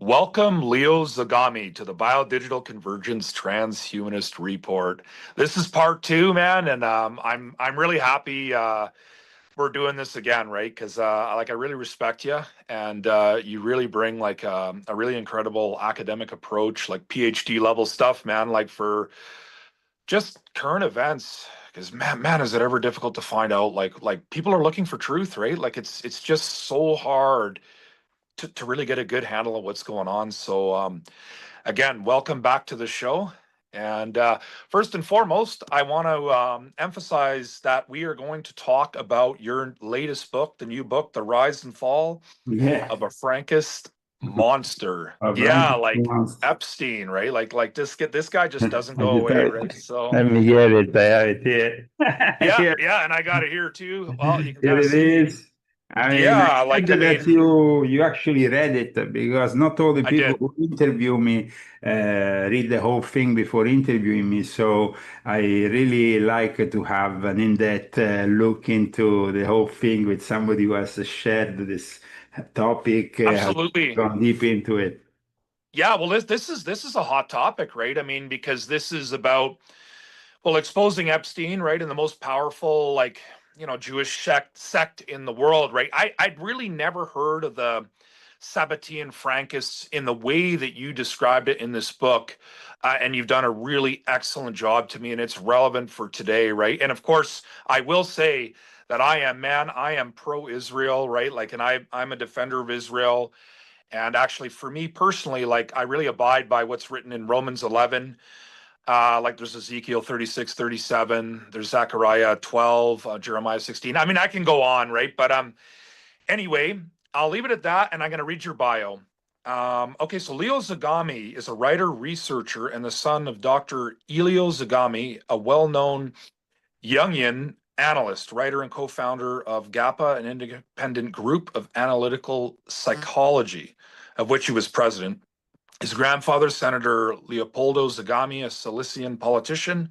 Welcome, Leo Zagami, to the Biodigital Convergence Transhumanist Report. This is part two, man, and I'm really happy we're doing this again, right? Because I really respect you, and you really bring like a really incredible academic approach, like PhD level stuff, man. Like for just current events, because man, is it ever difficult to find out? Like people are looking for truth, right? Like it's just so hard to really get a good handle on what's going on. So again, welcome back to the show. And first and foremost, I want to emphasize that we are going to talk about your latest book, the new book, The Rise and Fall Yeah, of a Frankist Monster. a Yeah, blanket like monster. Epstein, right? Like this guy just doesn't I go just away, have right? So Let me get it. I have it here. yeah, Here, yeah, and I got it here too. Well, you can here kind of it see. is. I mean, Yeah, I'm like I glad that mean, you actually read it because not all the I people did. who interview me read the whole thing before interviewing me. So I really like to have an in-depth look into the whole thing with somebody who has shared this topic, has Absolutely. gone deep into it. Yeah, well, this is a hot topic, right? I mean, because this is about exposing Epstein, right, and the most powerful, like Jewish sect in the world, right? I'd really never heard of the Sabbatean Frankists in the way that you described it in this book, and you've done a really excellent job to me, and it's relevant for today, right? And of course, I will say that I am pro-Israel, right? Like, and I'm a defender of Israel. And actually, for me personally, like I really abide by what's written in Romans 11. Like there's Ezekiel 36, 37, there's Zechariah 12, Jeremiah 16. I mean, I can go on, right? But anyway, I'll leave it at that, and I'm going to read your bio. Okay, so Leo Zagami is a writer, researcher, and the son of Dr. Elio Zagami, a well-known Jungian analyst, writer, and co-founder of GAPA, an independent group of analytical psychology, of which he was president. His grandfather, Senator Leopoldo Zagami, a Cilician politician,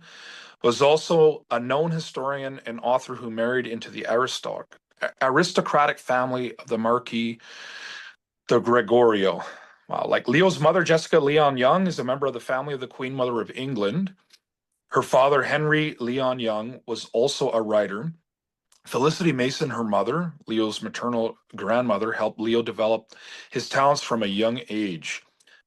was also a known historian and author who married into the aristocratic family of the Marquis de Gregorio. Wow, like Leo's mother, Jessica Leon Young, is a member of the family of the Queen Mother of England. Her father, Henry Leon Young, was also a writer. Felicity Mason, her mother, Leo's maternal grandmother, helped Leo develop his talents from a young age.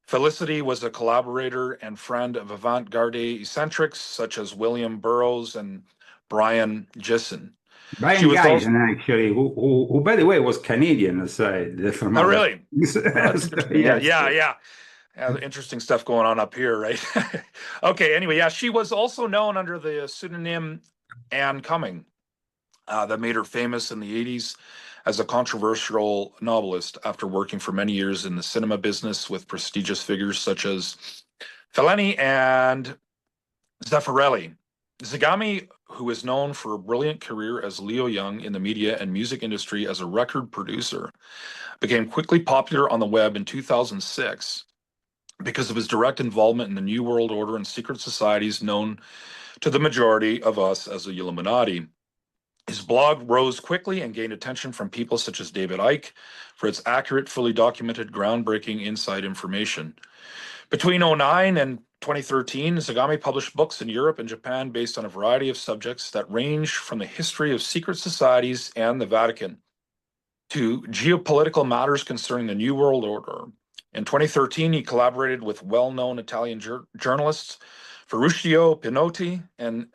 Felicity was a collaborator and friend of avant-garde eccentrics such as William Burroughs and Brian Gysin. She Brian was also, Geisen, actually, who, by the way, was Canadian aside from oh other really? things. Oh, that's So, interesting. Yeah, yes. yeah, yeah. Yeah, interesting stuff going on up here, right? Okay, anyway, yeah, she was also known under the pseudonym Anne Cumming, that made her famous in the 80s as a controversial novelist after working for many years in the cinema business with prestigious figures such as Fellini and Zeffirelli. Zagami, who is known for a brilliant career as Leo Young in the media and music industry as a record producer, became quickly popular on the web in 2006 because of his direct involvement in the New World Order and secret societies known to the majority of us as the Illuminati. His blog rose quickly and gained attention from people such as David Icke for its accurate, fully documented, groundbreaking inside information. Between '09 and 2013, Zagami published books in Europe and Japan based on a variety of subjects that range from the history of secret societies and the Vatican to geopolitical matters concerning the New World Order. In 2013, he collaborated with well-known Italian journalists Ferruccio Pinotti and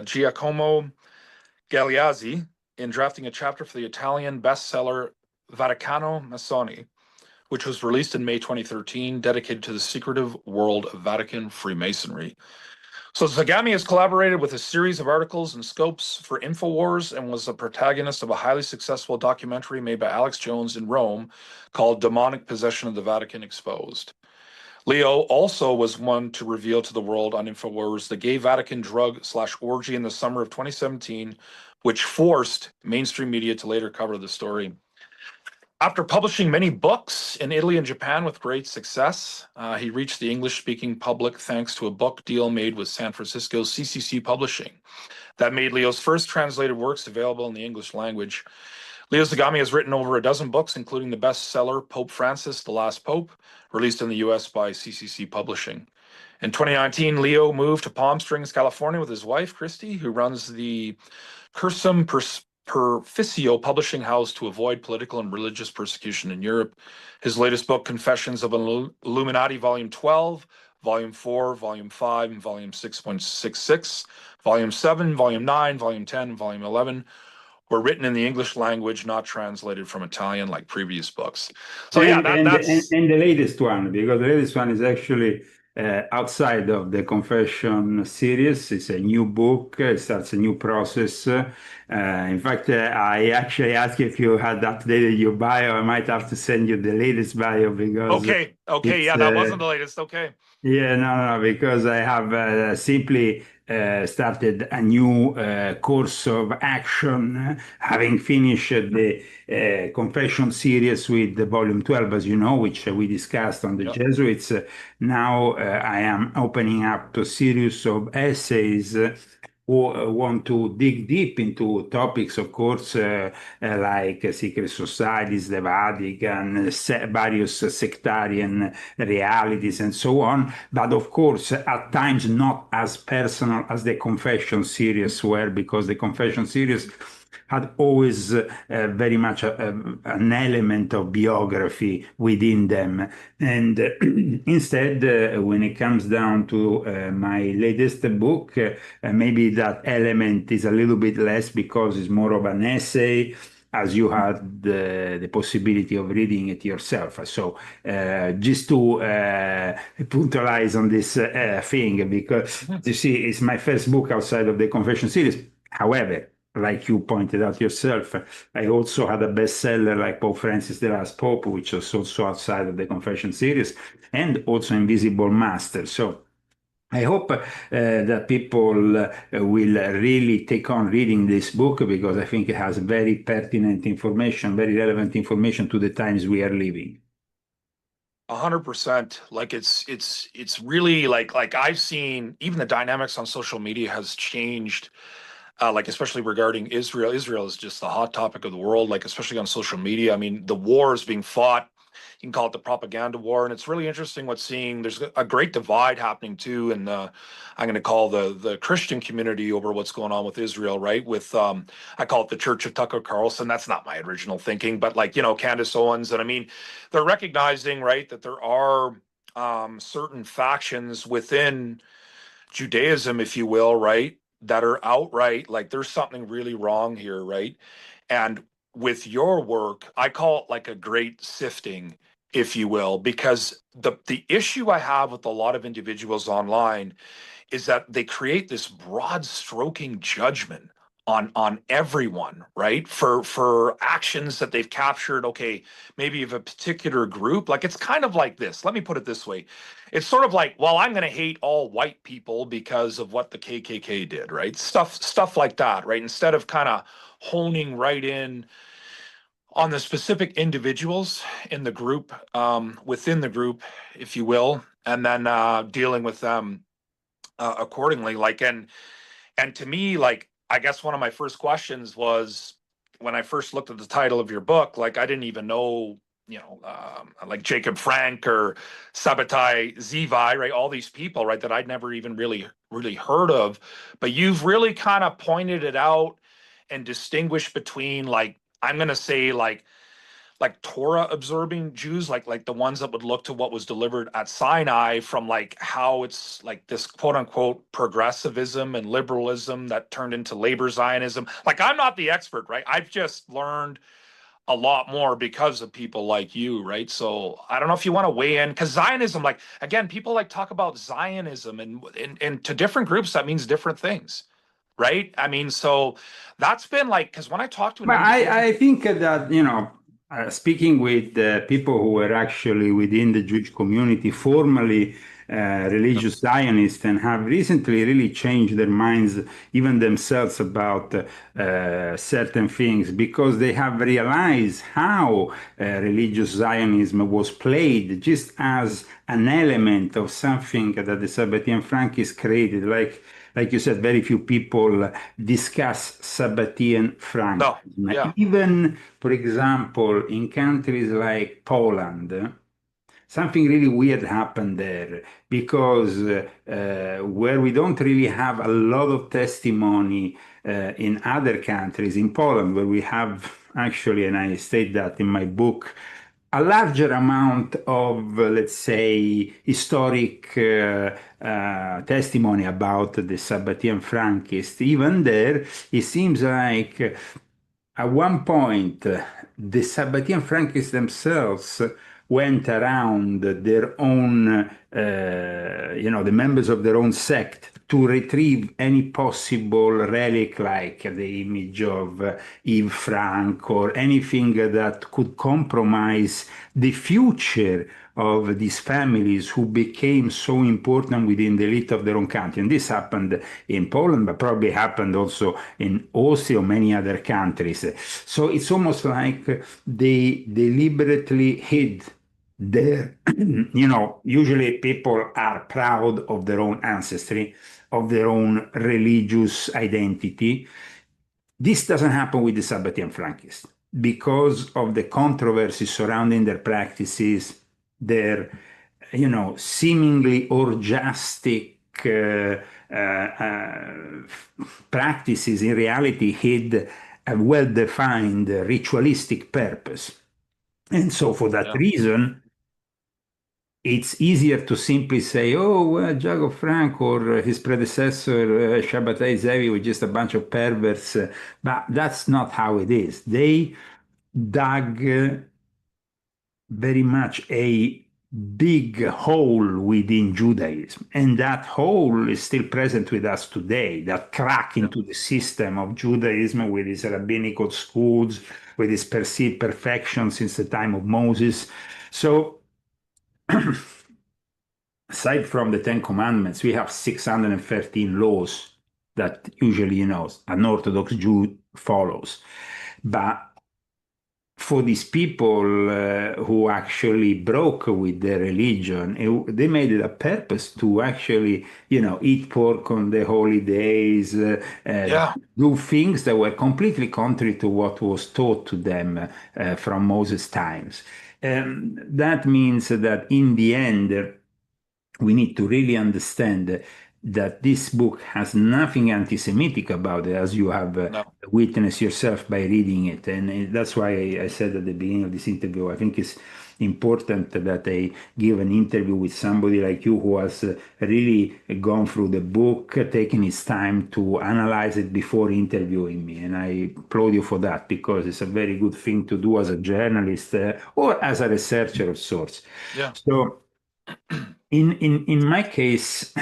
Giacomo Galeazzi in drafting a chapter for the Italian bestseller Vaticano Massoni, which was released in May 2013, dedicated to the secretive world of Vatican Freemasonry. So Zagami has collaborated with a series of articles and scopes for InfoWars and was the protagonist of a highly successful documentary made by Alex Jones in Rome called Demonic Possession of the Vatican Exposed. Leo also was one to reveal to the world on InfoWars the gay Vatican drug/orgy in the summer of 2017, which forced mainstream media to later cover the story. After publishing many books in Italy and Japan with great success, he reached the English-speaking public thanks to a book deal made with San Francisco's CCC Publishing that made Leo's first translated works available in the English language. Leo Zagami has written over a dozen books, including the bestseller Pope Francis, The Last Pope, released in the US by CCC Publishing. In 2019, Leo moved to Palm Springs, California with his wife, Christy, who runs the Cursum Perficio publishing house to avoid political and religious persecution in Europe. His latest book, Confessions of an Illuminati, Volume 12, Volume 4, Volume 5, and Volume 6.66, Volume 7, Volume 9, Volume 10, and Volume 11 were written in the English language, not translated from Italian like previous books. So yeah, that's And the latest one, because the latest one is actually outside of the Confession series. It's a new book. It starts a new process. In fact, I actually asked if you had updated your bio. I might have to send you the latest bio because okay. Okay, it's yeah, that wasn't the latest. Okay. yeah, no, because I have simply started a new course of action, having finished the Confession series with the Volume 12, as you know, which we discussed on the Yep. Jesuits. Now I am opening up a series of essays who want to dig deep into topics, of course, like secret societies, the Vatican, various sectarian realities, and so on. But of course, at times not as personal as the Confession series were, because the Confession series had always very much an element of biography within them. And instead, when it comes down to my latest book, maybe that element is a little bit less because it's more of an essay, as you had the possibility of reading it yourself. So just to puntualize on this thing, because you see, it's my first book outside of the Confession series. However, like you pointed out yourself, I also had a bestseller like Pope Francis, The Last Pope, which was also outside of the Confession series, and also Invisible Master. So I hope that people will really take on reading this book, because I think it has very pertinent information, very relevant information to the times we are living. 100%. Like it's really like I've seen even the dynamics on social media has changed. Like especially regarding Israel. Israel is just the hot topic of the world, like especially on social media. I mean, the war is being fought. You can call it the propaganda war, and it's really interesting what's seeing. There's a great divide happening too, and I'm going to call the Christian community over what's going on with Israel, right? With I call it the Church of Tucker Carlson. That's not my original thinking, but like Candace Owens, and I mean, they're recognizing right that there are certain factions within Judaism, if you will, right, that are outright like there's something really wrong here, right? And with your work, I call it like a great sifting, if you will, because the issue I have with a lot of individuals online is that they create this broad stroking judgment on everyone, right, for actions that they've captured. Okay, maybe of a particular group. Like it's kind of like this, let me put it this way. It's sort of like, well, I'm going to hate all white people because of what the KKK did, right? Stuff like that, right? Instead of kind of honing right in on the specific individuals in the group, within the group, if you will, and then dealing with them accordingly. Like, and to me, like, I guess one of my first questions was when I first looked at the title of your book, like, I didn't even know, like Jacob Frank or Sabbatai Zivi, right? All these people, right, that I'd never even really heard of. But you've really kind of pointed it out and distinguished between, like, I'm going to say, like Torah observing Jews, like the ones that would look to what was delivered at Sinai, from like how it's like this quote unquote progressivism and liberalism that turned into labor Zionism. Like I'm not the expert, right? I've just learned a lot more because of people like you, right? So I don't know if you want to weigh in, because Zionism, like again, people like talk about Zionism, and to different groups that means different things, right? I mean, so that's been like, because when I talk to an But individual, I think that, speaking with people who were actually within the Jewish community, formally religious Zionists and have recently really changed their minds, even themselves, about certain things because they have realized how religious Zionism was played just as an element of something that the Sabbatean Frankists created. Like you said, very few people discuss Sabbatean No. Frankism. Yeah. Even, for example, in countries like Poland, something really weird happened there because where we don't really have a lot of testimony in other countries, in Poland, where we have actually, and I state that in my book, a larger amount of, let's say, historic testimony about the Sabbatean Frankists. Even there, it seems like at one point, the Sabbatean Frankists themselves went around their own, the members of their own sect to retrieve any possible relic like the image of Eve Frank or anything that could compromise the future of these families who became so important within the elite of their own country. And this happened in Poland, but probably happened also in Austria or many other countries. So it's almost like they deliberately hid their, usually people are proud of their own ancestry, of their own religious identity. This doesn't happen with the Sabbatean Frankists because of the controversy surrounding their practices, their, seemingly orgiastic practices in reality hid a well-defined ritualistic purpose. And so for that Yeah. reason, it's easier to simply say, oh, well, Jacob Frank or his predecessor, Shabbatai Zevi, were just a bunch of perverts. But that's not how it is. They dug very much a big hole within Judaism. And that hole is still present with us today, that crack Yeah. into the system of Judaism with its rabbinical schools, with its perceived perfection since the time of Moses. So, aside from the Ten Commandments, we have 613 laws that usually, an Orthodox Jew follows. But for these people who actually broke with their religion, they made it a purpose to actually, eat pork on the holy days, Yeah. do things that were completely contrary to what was taught to them from Moses' times. That means that in the end, we need to really understand that this book has nothing anti-Semitic about it, as you have No. witnessed yourself by reading it. And that's why I said at the beginning of this interview, I think it's important that I give an interview with somebody like you who has really gone through the book, taken his time to analyze it before interviewing me. And I applaud you for that because it's a very good thing to do as a journalist or as a researcher of sorts. Yeah. So, in my case,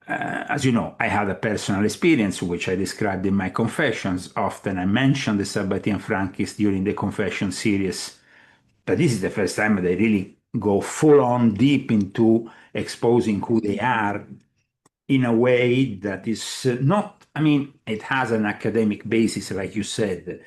as you know, I had a personal experience which I described in my confessions. Often I mention the Sabbatean Frankists during the confession series, but this is the first time that I really go full on deep into exposing who they are in a way that is not, I mean, it has an academic basis, like you said,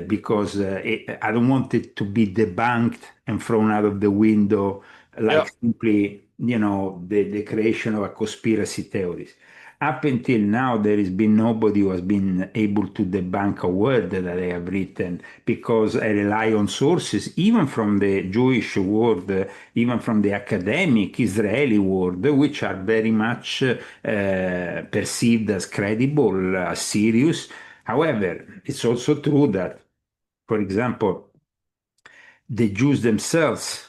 because I don't want it to be debunked and thrown out of the window Yeah. like simply, the creation of a conspiracy theories. Up until now, there has been nobody who has been able to debunk a word that I have written because I rely on sources, even from the Jewish world, even from the academic Israeli world, which are very much perceived as credible, as serious. However, it's also true that, for example, the Jews themselves,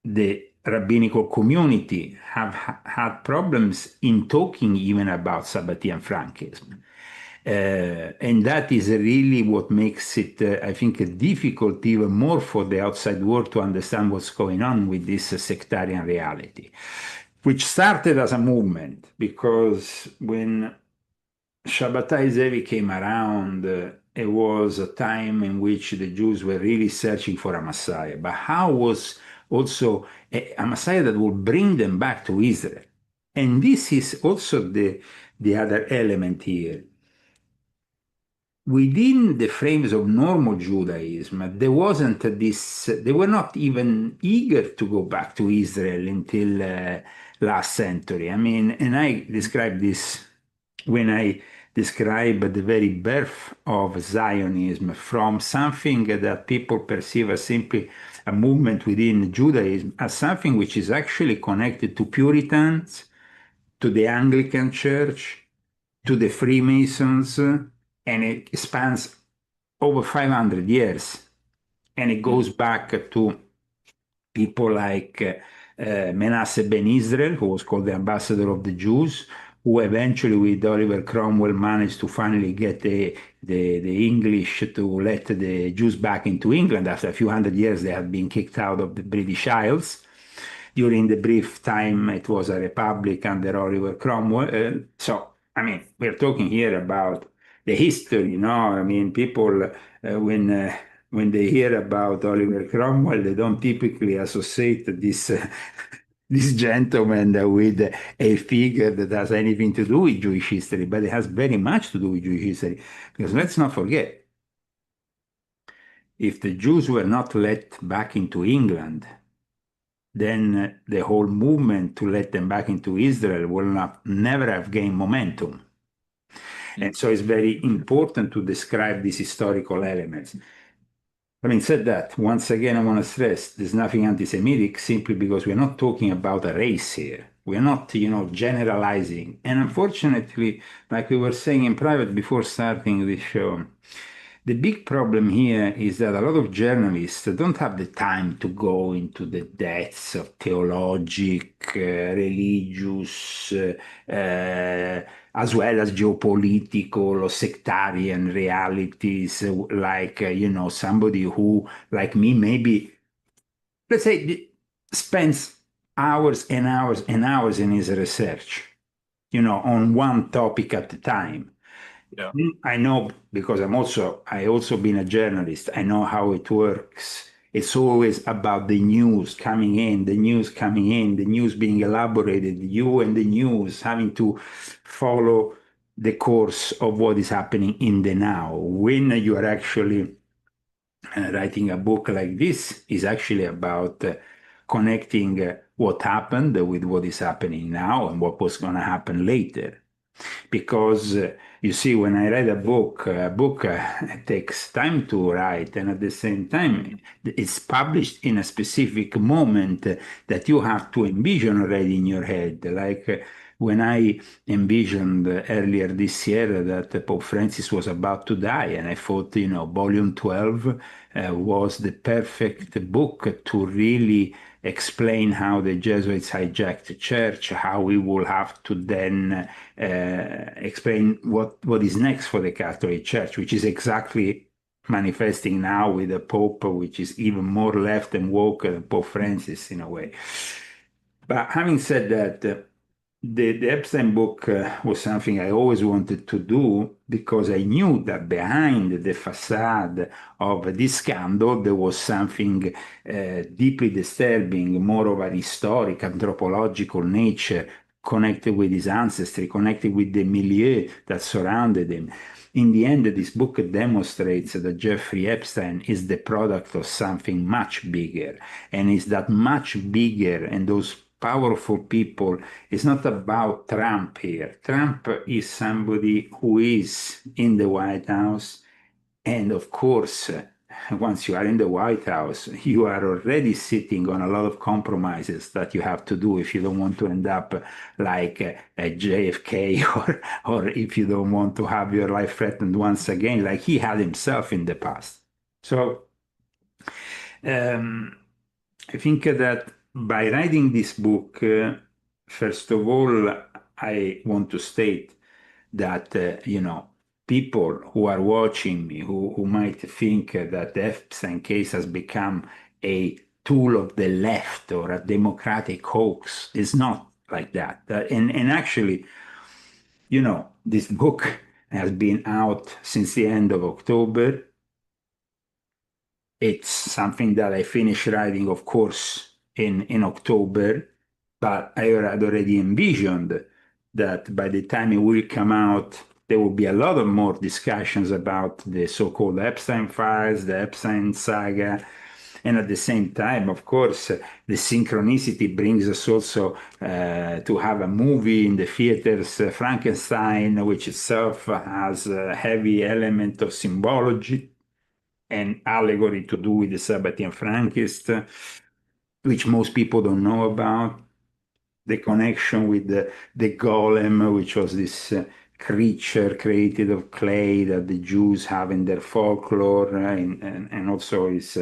the rabbinical community, have had problems in talking even about Sabbatean Frankism. And that is really what makes it, I think, difficult even more for the outside world to understand what's going on with this sectarian reality, which started as a movement because when Shabbatai Zevi came around, it was a time in which the Jews were really searching for a Messiah. But how was also a Messiah that will bring them back to Israel. And this is also the other element here. Within the frames of normal Judaism, there wasn't this, they were not even eager to go back to Israel until last century. I mean, and I describe this when I describe the very birth of Zionism from something that people perceive as simply a movement within Judaism as something which is actually connected to Puritans, to the Anglican Church, to the Freemasons, and it spans over 500 years. And it goes back to people like Manasseh ben Israel, who was called the ambassador of the Jews, who eventually, with Oliver Cromwell, managed to finally get the English to let the Jews back into England. After a few hundred years, they had been kicked out of the British Isles. During the brief time, it was a republic under Oliver Cromwell. So, I mean, we're talking here about the history, you know. I mean, people, when they hear about Oliver Cromwell, they don't typically associate this this gentleman with a figure that has anything to do with Jewish history, but it has very much to do with Jewish history. Because let's not forget, if the Jews were not let back into England, then the whole movement to let them back into Israel will never have gained momentum. And so it's very important to describe these historical elements. Having said that, once again, I want to stress there's nothing anti-Semitic simply because we're not talking about a race here. We're not, generalizing. And unfortunately, like we were saying in private before starting this show, the big problem here is that a lot of journalists don't have the time to go into the depths of theologic, religious, as well as geopolitical or sectarian realities, like, somebody who, like me, maybe, let's say, spends hours and hours and hours in his research, on one topic at a time. Yeah. I know because I also been a journalist. I know how it works. It's always about the news coming in, the news coming in, the news being elaborated, you and the news having to follow the course of what is happening in the now. When you are actually writing a book like this, is actually about connecting what happened with what is happening now and what was going to happen later. Because you see, when I read a book takes time to write, and at the same time, it's published in a specific moment that you have to envision already in your head. Like when I envisioned earlier this year that Pope Francis was about to die, and I thought, Volume 12 was the perfect book to really explain how the Jesuits hijacked the church, how we will have to then explain what is next for the Catholic Church, which is exactly manifesting now with a Pope which is even more left and woke than Pope Francis in a way. But having said that, the Epstein book was something I always wanted to do because I knew that behind the facade of this scandal, there was something deeply disturbing, more of an historic, anthropological nature, connected with his ancestry, connected with the milieu that surrounded him. In the end, this book demonstrates that Jeffrey Epstein is the product of something much bigger, and is that much bigger and those powerful people. It's not about Trump here. Trump is somebody who is in the White House. And of course, once you are in the White House, you are already sitting on a lot of compromises that you have to do if you don't want to end up like a JFK or if you don't want to have your life threatened once again, like he had himself in the past. So I think that by writing this book, first of all, I want to state that, people who are watching me, who might think that the Epstein case has become a tool of the left or a democratic hoax, is not like that. And actually, this book has been out since the end of October. It's something that I finished writing, of course, in October, but I had already envisioned that by the time it will come out, there will be a lot of more discussions about the so-called Epstein files, the Epstein saga. And at the same time, of course, the synchronicity brings us also to have a movie in the theaters, Frankenstein, which itself has a heavy element of symbology and allegory to do with the Sabbatean Frankist, which most people don't know about. The connection with the golem, which was this creature created of clay that the Jews have in their folklore, and also is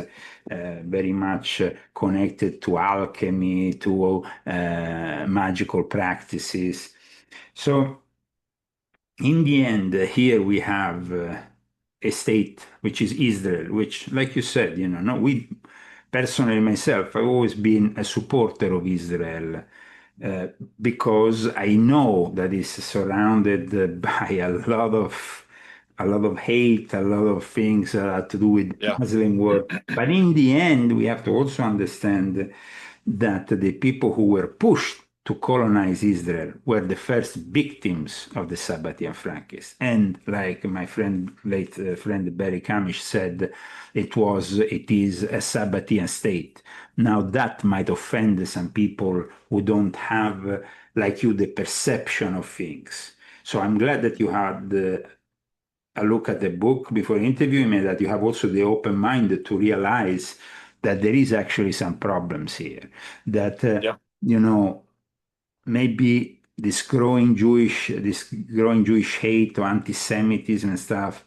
very much connected to alchemy, to magical practices. So in the end, here we have a state which is Israel, which, like you said, no, we personally myself, I've always been a supporter of Israel uh, because I know that it's surrounded by a lot of hate, a lot of things to do with Yeah. Muslim world. But in the end, we have to also understand that the people who were pushed to colonize Israel were the first victims of the Sabbatean Frankists. And like my friend, late friend Barry Kamish said, it is a Sabbatean state. Now that might offend some people who don't have, like you, the perception of things. So I'm glad that you had a look at the book before interviewing me, that you have also the open mind to realize that there is actually some problems here. That Yeah. you know maybe this growing Jewish hate or anti-Semitism and stuff,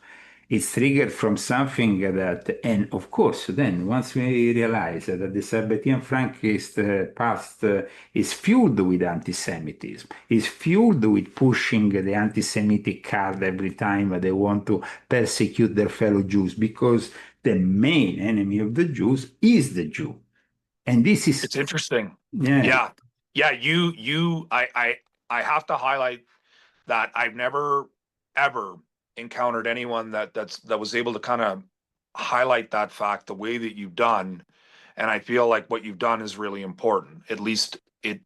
it's triggered from something that, and of course, then once we realize that the Sabbatean Frankist past is fueled with anti-Semitism, is fueled with pushing the anti-Semitic card every time they want to persecute their fellow Jews, because the main enemy of the Jews is the Jew. And this is, It's interesting. yeah. Yeah. Yeah. I have to highlight that I've never ever encountered anyone that was able to kind of highlight that fact the way that you've done. And I feel like what you've done is really important. At least it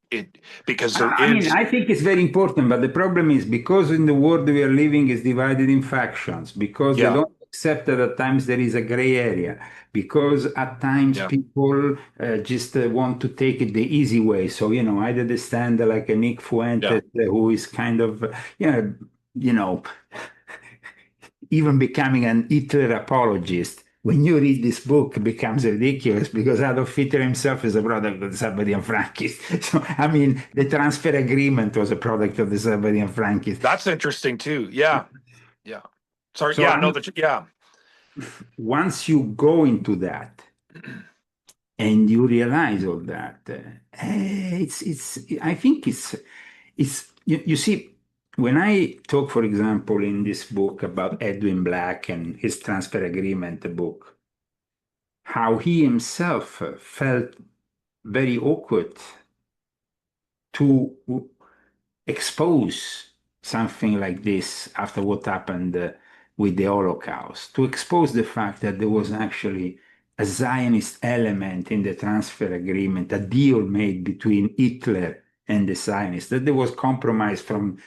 because there I mean, is. I think it's very important, but the problem is because in the world we are living is divided in factions, because they Yeah. don't accept that at times there is a gray area, because at times Yeah. people just want to take it the easy way. So, either they stand like a Nick Yeah. Fuentes, who is kind of, you know, even becoming an Hitler apologist. When you read this book, it becomes ridiculous because Adolf Hitler himself is a product of the Sabbatean Frankists. So, I mean, the transfer agreement was a product of the Sabbatean Frankists. That's interesting too. Yeah. Yeah. Sorry. So, Yeah. No. Yeah. once you go into that and you realize all that, I think you see, when I talk, for example, in this book about Edwin Black and his transfer agreement book, how he himself felt very awkward to expose something like this after what happened with the Holocaust, to expose the fact that there was actually a Zionist element in the transfer agreement, a deal made between Hitler and the Zionists, that there was compromise from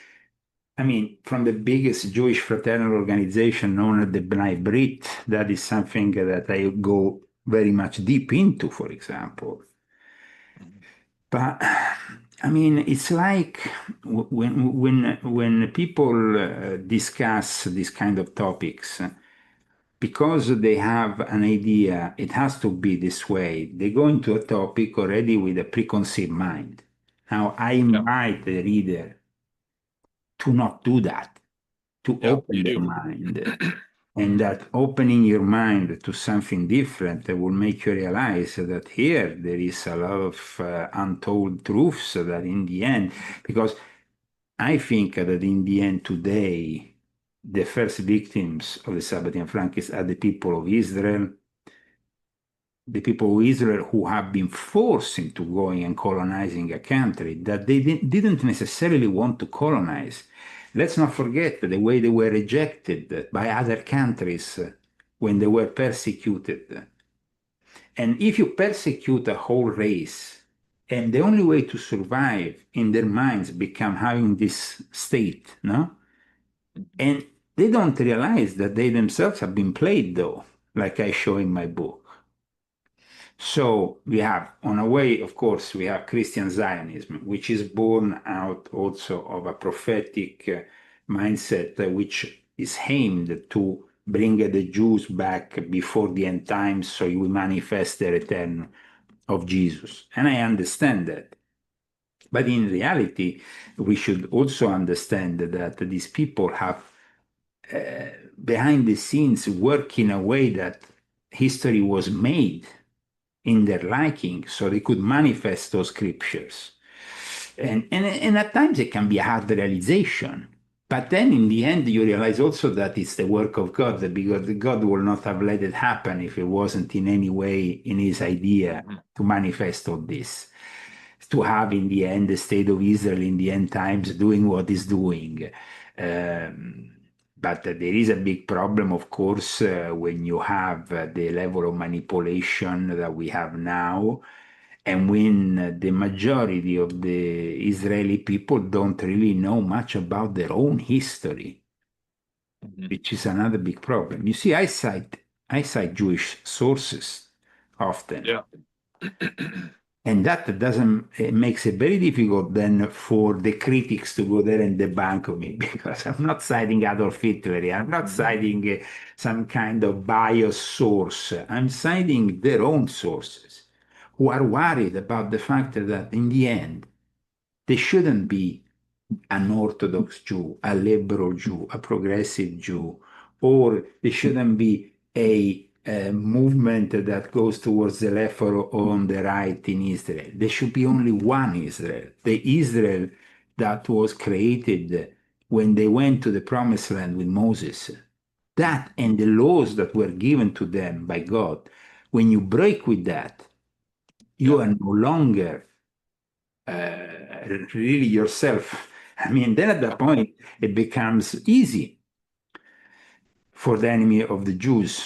the biggest Jewish fraternal organization known as the B'nai Brit. That is something that I go very much deep into, for example. But I mean, it's like when people discuss these kind of topics, because they have an idea, it has to be this way. They go into a topic already with a preconceived mind. Now, I Yeah. invite the reader to not do that, to Yeah. open You their do. mind. And that opening your mind to something different will make you realize that here there is a lot of untold truths that in the end, because I think that in the end today, the first victims of the Sabbatean Frankists are the people of Israel who have been forced into going and colonizing a country that they didn't necessarily want to colonize. Let's not forget the way they were rejected by other countries when they were persecuted. And if you persecute a whole race And the only way to survive in their minds become having this state, no? And they don't realize that they themselves have been played, though, like I show in my book. So we have, on a way, of course, we have Christian Zionism, which is born out also of a prophetic mindset which is aimed to bring the Jews back before the end times so we manifest the return of Jesus. And I understand that. But in reality, we should also understand that these people have behind the scenes work in a way that history was made in their liking so they could manifest those scriptures. And at times it can be a hard realization. But then in the end, you realize also that it's the work of God, because God will not have let it happen if it wasn't in any way in his idea to manifest all this. To have in the end the state of Israel in the end times doing what it's doing. But there is a big problem, of course, when you have the level of manipulation that we have now, and when the majority of the Israeli people don't really know much about their own history, which is another big problem. You see, I cite Jewish sources often. Yeah. And that doesn't, it makes it very difficult then for the critics to go there and debunk me because I'm not citing Adolf Hitler. I'm not citing some kind of biased source. I'm citing their own sources who are worried about the fact that in the end, they shouldn't be an Orthodox Jew, a liberal Jew, a progressive Jew, or there shouldn't be a movement that goes towards the left or on the right in Israel. There should be only one Israel, the Israel that was created when they went to the Promised Land with Moses. That and the laws that were given to them by God, when you break with that, you are no longer really yourself. I mean, then at that point, it becomes easy for the enemy of the Jews,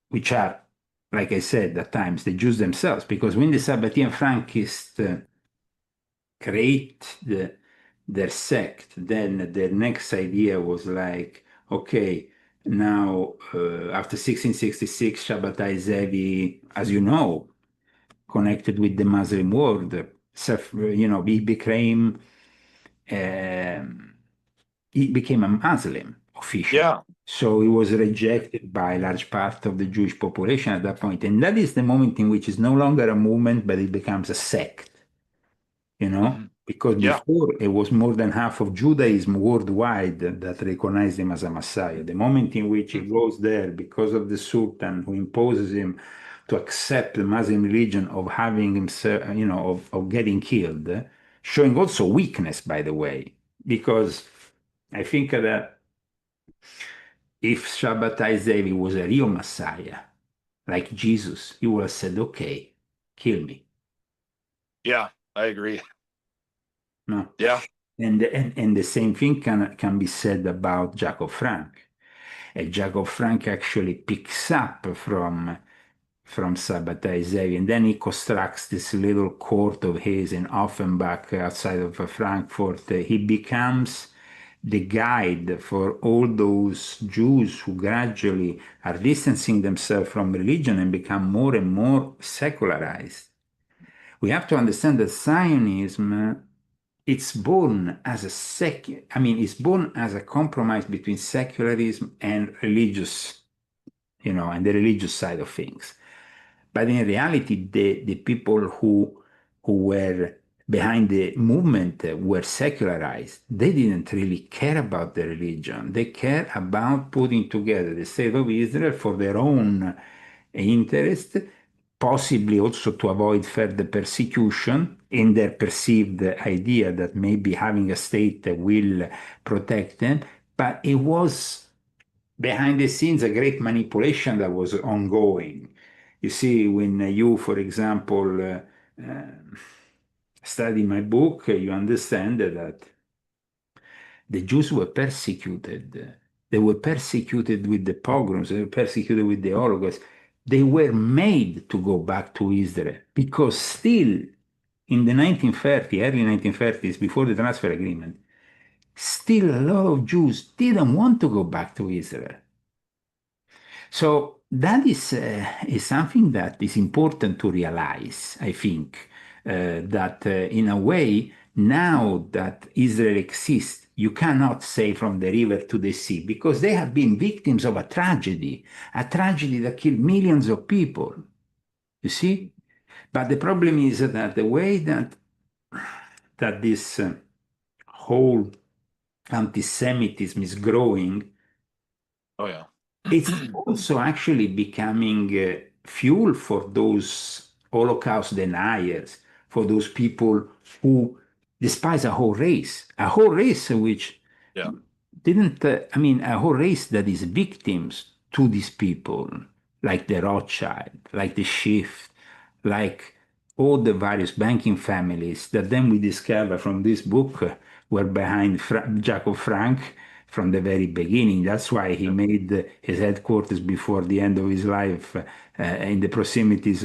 which are, like I said, at times the Jews themselves, because when the Sabbatean Frankists create their sect, then their next idea was like, okay, now after 1666, Shabbatai Zevi, as you know, connected with the Muslim world, he became a Muslim officially. Yeah. So he was rejected by a large part of the Jewish population at that point. And that is the moment in which it's no longer a movement, but it becomes a sect, because Yeah. before it was more than half of Judaism worldwide that recognized him as a Messiah. The moment in which he goes there because of the Sultan who imposes him to accept the Muslim religion of having himself, of getting killed, showing also weakness, by the way, because I think that if Shabbatai Zevi was a real Messiah, like Jesus, he would have said, okay, kill me. Yeah. I agree. No. Yeah. And the same thing can be said about Jacob Frank. Jacob Frank actually picks up from Sabbatai Zevi, and then he constructs this little court of his in Offenbach outside of Frankfurt. He becomes the guide for all those Jews who gradually are distancing themselves from religion and become more and more secularized. We have to understand that Zionism, it's born as it's born as a compromise between secularism and religious, and the religious side of things. But in reality, the people who were behind the movement were secularized. They didn't really care about the religion. They cared about putting together the state of Israel for their own interest, possibly also to avoid further persecution in their perceived idea that maybe having a state will protect them. But it was behind the scenes a great manipulation that was ongoing. You see, when you, for example, study my book, you understand that the Jews were persecuted. They were persecuted with the pogroms, they were persecuted with the Holocaust. They were made to go back to Israel because still in the 1930s, early 1930s, before the transfer agreement, still a lot of Jews didn't want to go back to Israel. So that is something that is important to realize, I think, that in a way, now that Israel exists, you cannot say from the river to the sea because they have been victims of a tragedy that killed millions of people. You see? But the problem is that the way that this whole anti-Semitism is growing, Oh yeah. it's also actually becoming fuel for those Holocaust deniers, for those people who despise a whole race which Yeah. didn't, I mean, a whole race that is victims to these people, like the Rothschild, like the Shift, like all the various banking families that then we discover from this book were behind Jacob Frank from the very beginning. That's why he Yeah. made his headquarters before the end of his life in the proximities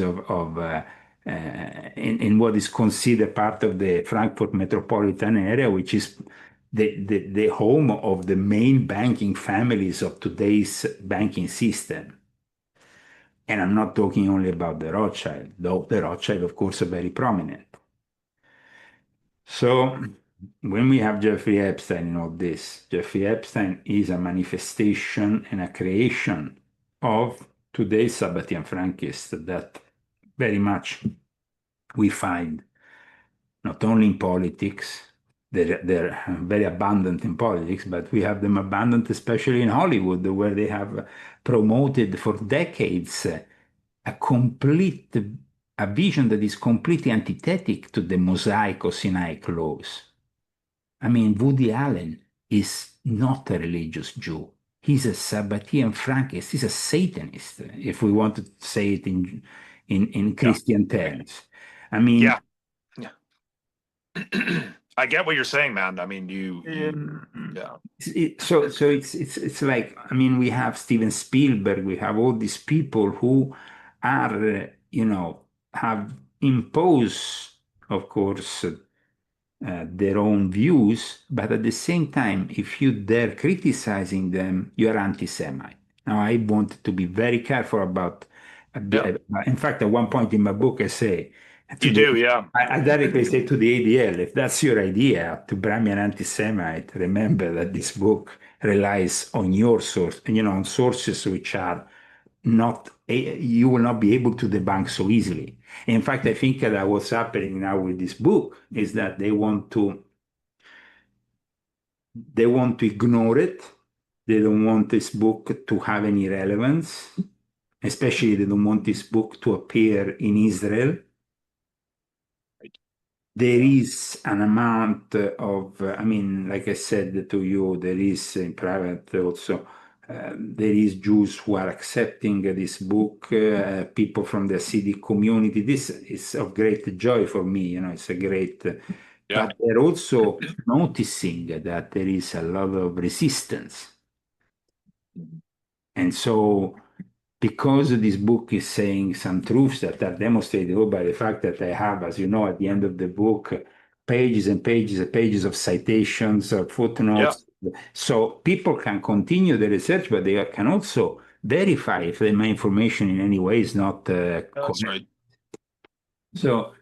in what is considered part of the Frankfurt metropolitan area, which is the home of the main banking families of today's banking system. And I'm not talking only about the Rothschild, though the Rothschild, of course, are very prominent. So when we have Jeffrey Epstein in all this, Jeffrey Epstein is a manifestation and a creation of today's Sabbatean Frankists that very much we find not only in politics, they're very abundant in politics, but we have them abundant especially in Hollywood, where they have promoted for decades a complete a vision that is completely antithetic to the Mosaico-Sinaic laws. I mean, Woody Allen is not a religious Jew. He's a Sabbatean Frankist. He's a Satanist, if we want to say it in Yeah. Christian terms. I mean, Yeah. Yeah. I get what you're saying, man. I mean, yeah. so it's like, I mean, we have Steven Spielberg, we have all these people who are have imposed, of course, their own views, but at the same time, if you dare criticizing them, you are anti-Semite. Now, I want to be very careful about. Yeah. In fact, at one point in my book, I say to You the do, yeah. I directly say to the ADL, if that's your idea to brand me an anti-Semite, remember that this book relies on your source, on sources which are not, you will not be able to debunk so easily. In fact, I think that what's happening now with this book is that they want to ignore it. They don't want this book to have any relevance. Especially, they don't want this book to appear in Israel. Right. There Yeah. is an amount of, I mean, like I said to you, there is in private also, there is Jews who are accepting this book, people from the Hasidic community. This is of great joy for me, it's a great, Yeah. but they're also noticing that there is a lot of resistance. Mhm. And so, because this book is saying some truths that are demonstrated by the fact that I have, as you know, at the end of the book, pages and pages and pages of citations or Yeah. footnotes. So people can continue the research, but they can also verify if my information in any way is not That's correct. right. So,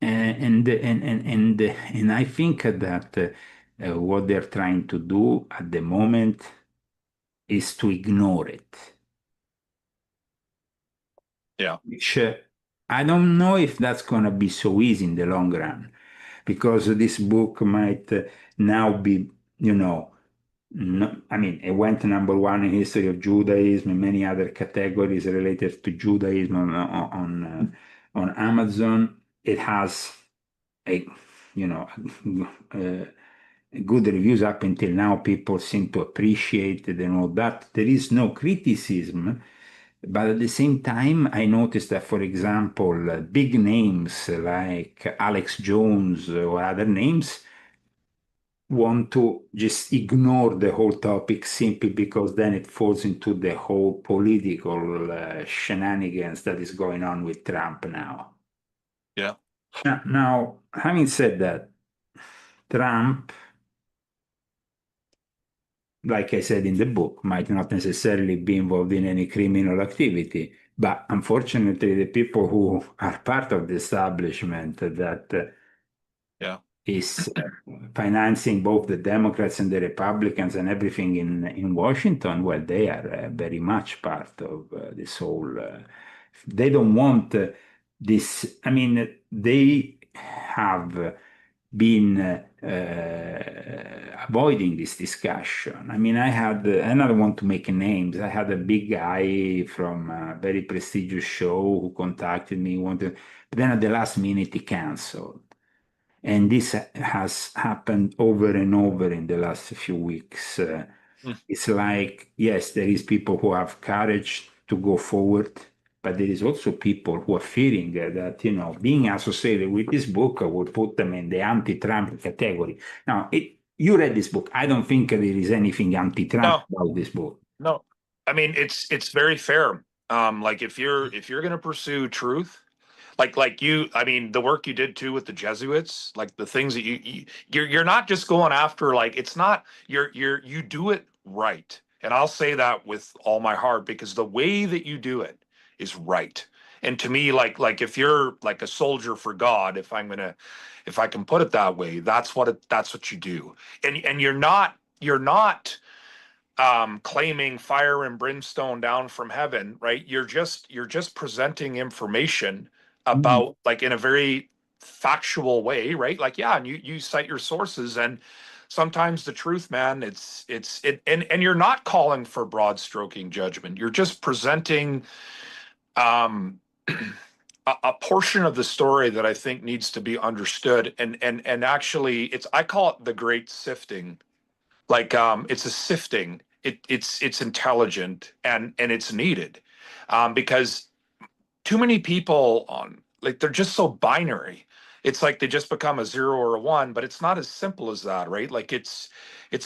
and I think that what they're trying to do at the moment is to ignore it. Yeah. Which I don't know if that's going to be so easy in the long run, because this book might now be, no, I mean, it went number one in history of Judaism and many other categories related to Judaism on Amazon. It has a, you know, uh, good reviews up until now. People seem to appreciate it and all that. There is no criticism. But at the same time, I noticed that, for example, big names like Alex Jones or other names want to just ignore the whole topic simply because then it falls into the whole political shenanigans that is going on with Trump now. Yeah. Now, having said that, Trump, like I said in the book, might not necessarily be involved in any criminal activity. But unfortunately, the people who are part of the establishment that Yeah. is financing both the Democrats and the Republicans and everything in Washington, well, they are very much part of this whole. They don't want this. I mean, they have been avoiding this discussion. I mean, I don't want to make names. I had a big guy from a very prestigious show who contacted me, wanted, but then at the last minute he canceled. And this has happened over and over in the last few weeks. Mm. It's like, yes, there is people who have courage to go forward, but there is also people who are fearing that, being associated with this book would put them in the anti-Trump category. Now, you read this book. I don't think there is anything anti-Trump No, about this book. no. I mean, it's very fair. Like if you're gonna pursue truth, like you, I mean, the work you did too with the Jesuits, like the things that you're not just going after, like it's not you do it right. And I'll say that with all my heart because the way that you do it is right. And to me, like if you're like a soldier for God, if I can put it that way, that's what you do. And you're not claiming fire and brimstone down from heaven, right? You're just presenting information Mm. about like in a very factual way, right? Like yeah, and you cite your sources, and sometimes the truth, man, and you're not calling for broad stroking judgment. You're just presenting um a portion of the story that I think needs to be understood, and actually I call it the great sifting. Like it's a sifting. It's intelligent, and it's needed because too many people on like they're just so binary. It's like they just become a zero or a one, but it's not as simple as that, right? Like it's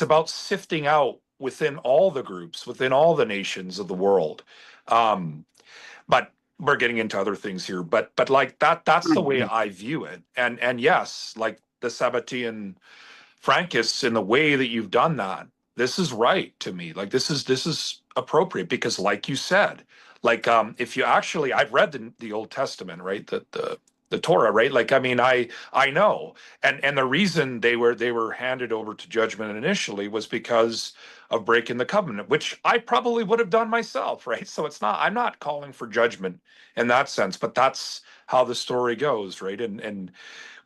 about sifting out within all the groups, within all the nations of the world. um but we're getting into other things here, but like that's the way I view it. And yes, like the Sabbatean Frankists, in the way that you've done that, this is right to me. Like this is appropriate because, like you said, like if you actually, I've read the Old Testament, right? The Torah, right? Like I mean, I know, and the reason they were handed over to judgment initially was because of breaking the covenant, which I probably would have done myself, right? So I'm not calling for judgment in that sense, but that's how the story goes, right? And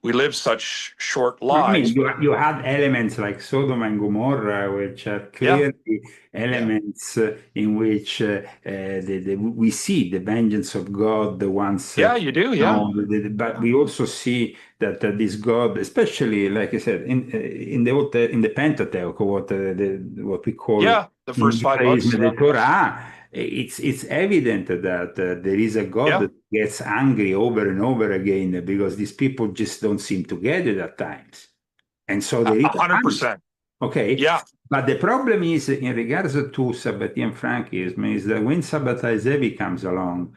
we live such short I mean, lives. you had elements like Sodom and Gomorrah, which are Yeah, clearly yeah, elements in which we see the vengeance of God the once. yeah. You do, yeah, No, but yeah, we also see that this God, especially like I said, in the in the Pentateuch, what we call yeah. The in first five books, Judaism yeah, the Torah, it's evident that there is a God yeah, that gets angry over and over again because these people just don't seem to get it at times. And so a there is a a hundred panic. percent, Okay. yeah, But the problem is, in regards to Sabbatean Frankism, is that when Sabbatai Zevi comes along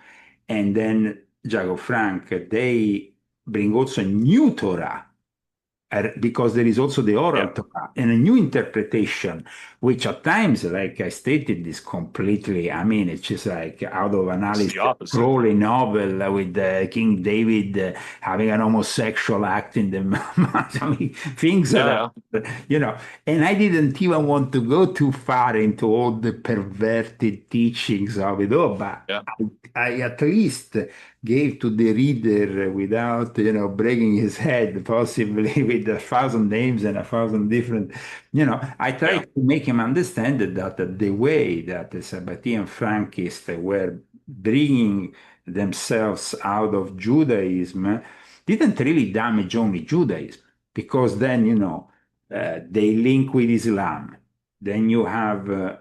and then Jago Frank, they bring also a new Torah because there is also the oral yeah. Torah and a new interpretation, which at times, like I stated, is completely, I mean, it's just like out of an It's Alice the opposite. Crowley novel with King David having an homosexual act in the I mean, things that Yeah, are, yeah, you know, and I didn't even want to go too far into all the perverted teachings of it all, but yeah, I at least gave to the reader without, breaking his head, possibly with 1,000 names and 1,000 different, I yeah. tried to make him understand that the way that the Sabbatean Frankists were bringing themselves out of Judaism didn't really damage only Judaism, because then, they link with Islam. Then you have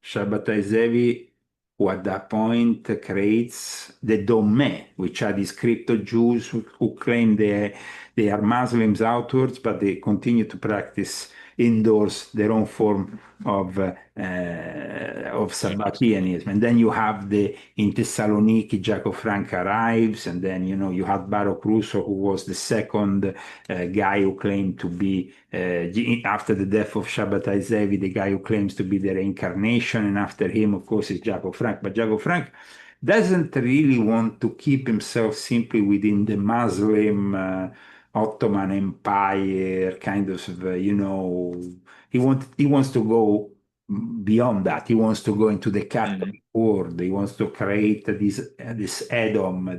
Shabbatai Zevi, who at that point creates the Dommeh, which are these crypto Jews who claim They are Muslims outwards, but they continue to practice indoors their own form of Sabbateanism. And then you have the in Thessaloniki, Jacob Frank arrives, and then you had Baruch Russo, who was the second guy who claimed to be after the death of Shabbatai Zevi, the guy who claims to be the reincarnation, and after him, of course, is Jacob Frank. But Jacob Frank doesn't really want to keep himself simply within the Muslim Ottoman Empire kind of, he wants to go beyond that. He wants to go into the Catholic world. He wants to create this Edom,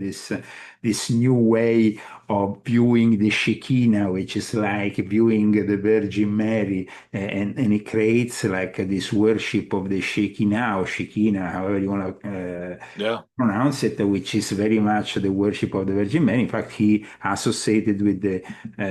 this new way of viewing the Shekinah, which is like viewing the Virgin Mary, and he creates like this worship of the Shekinah or Shekinah, however you want to pronounce it, which is very much the worship of the Virgin Mary. In fact, he associated with the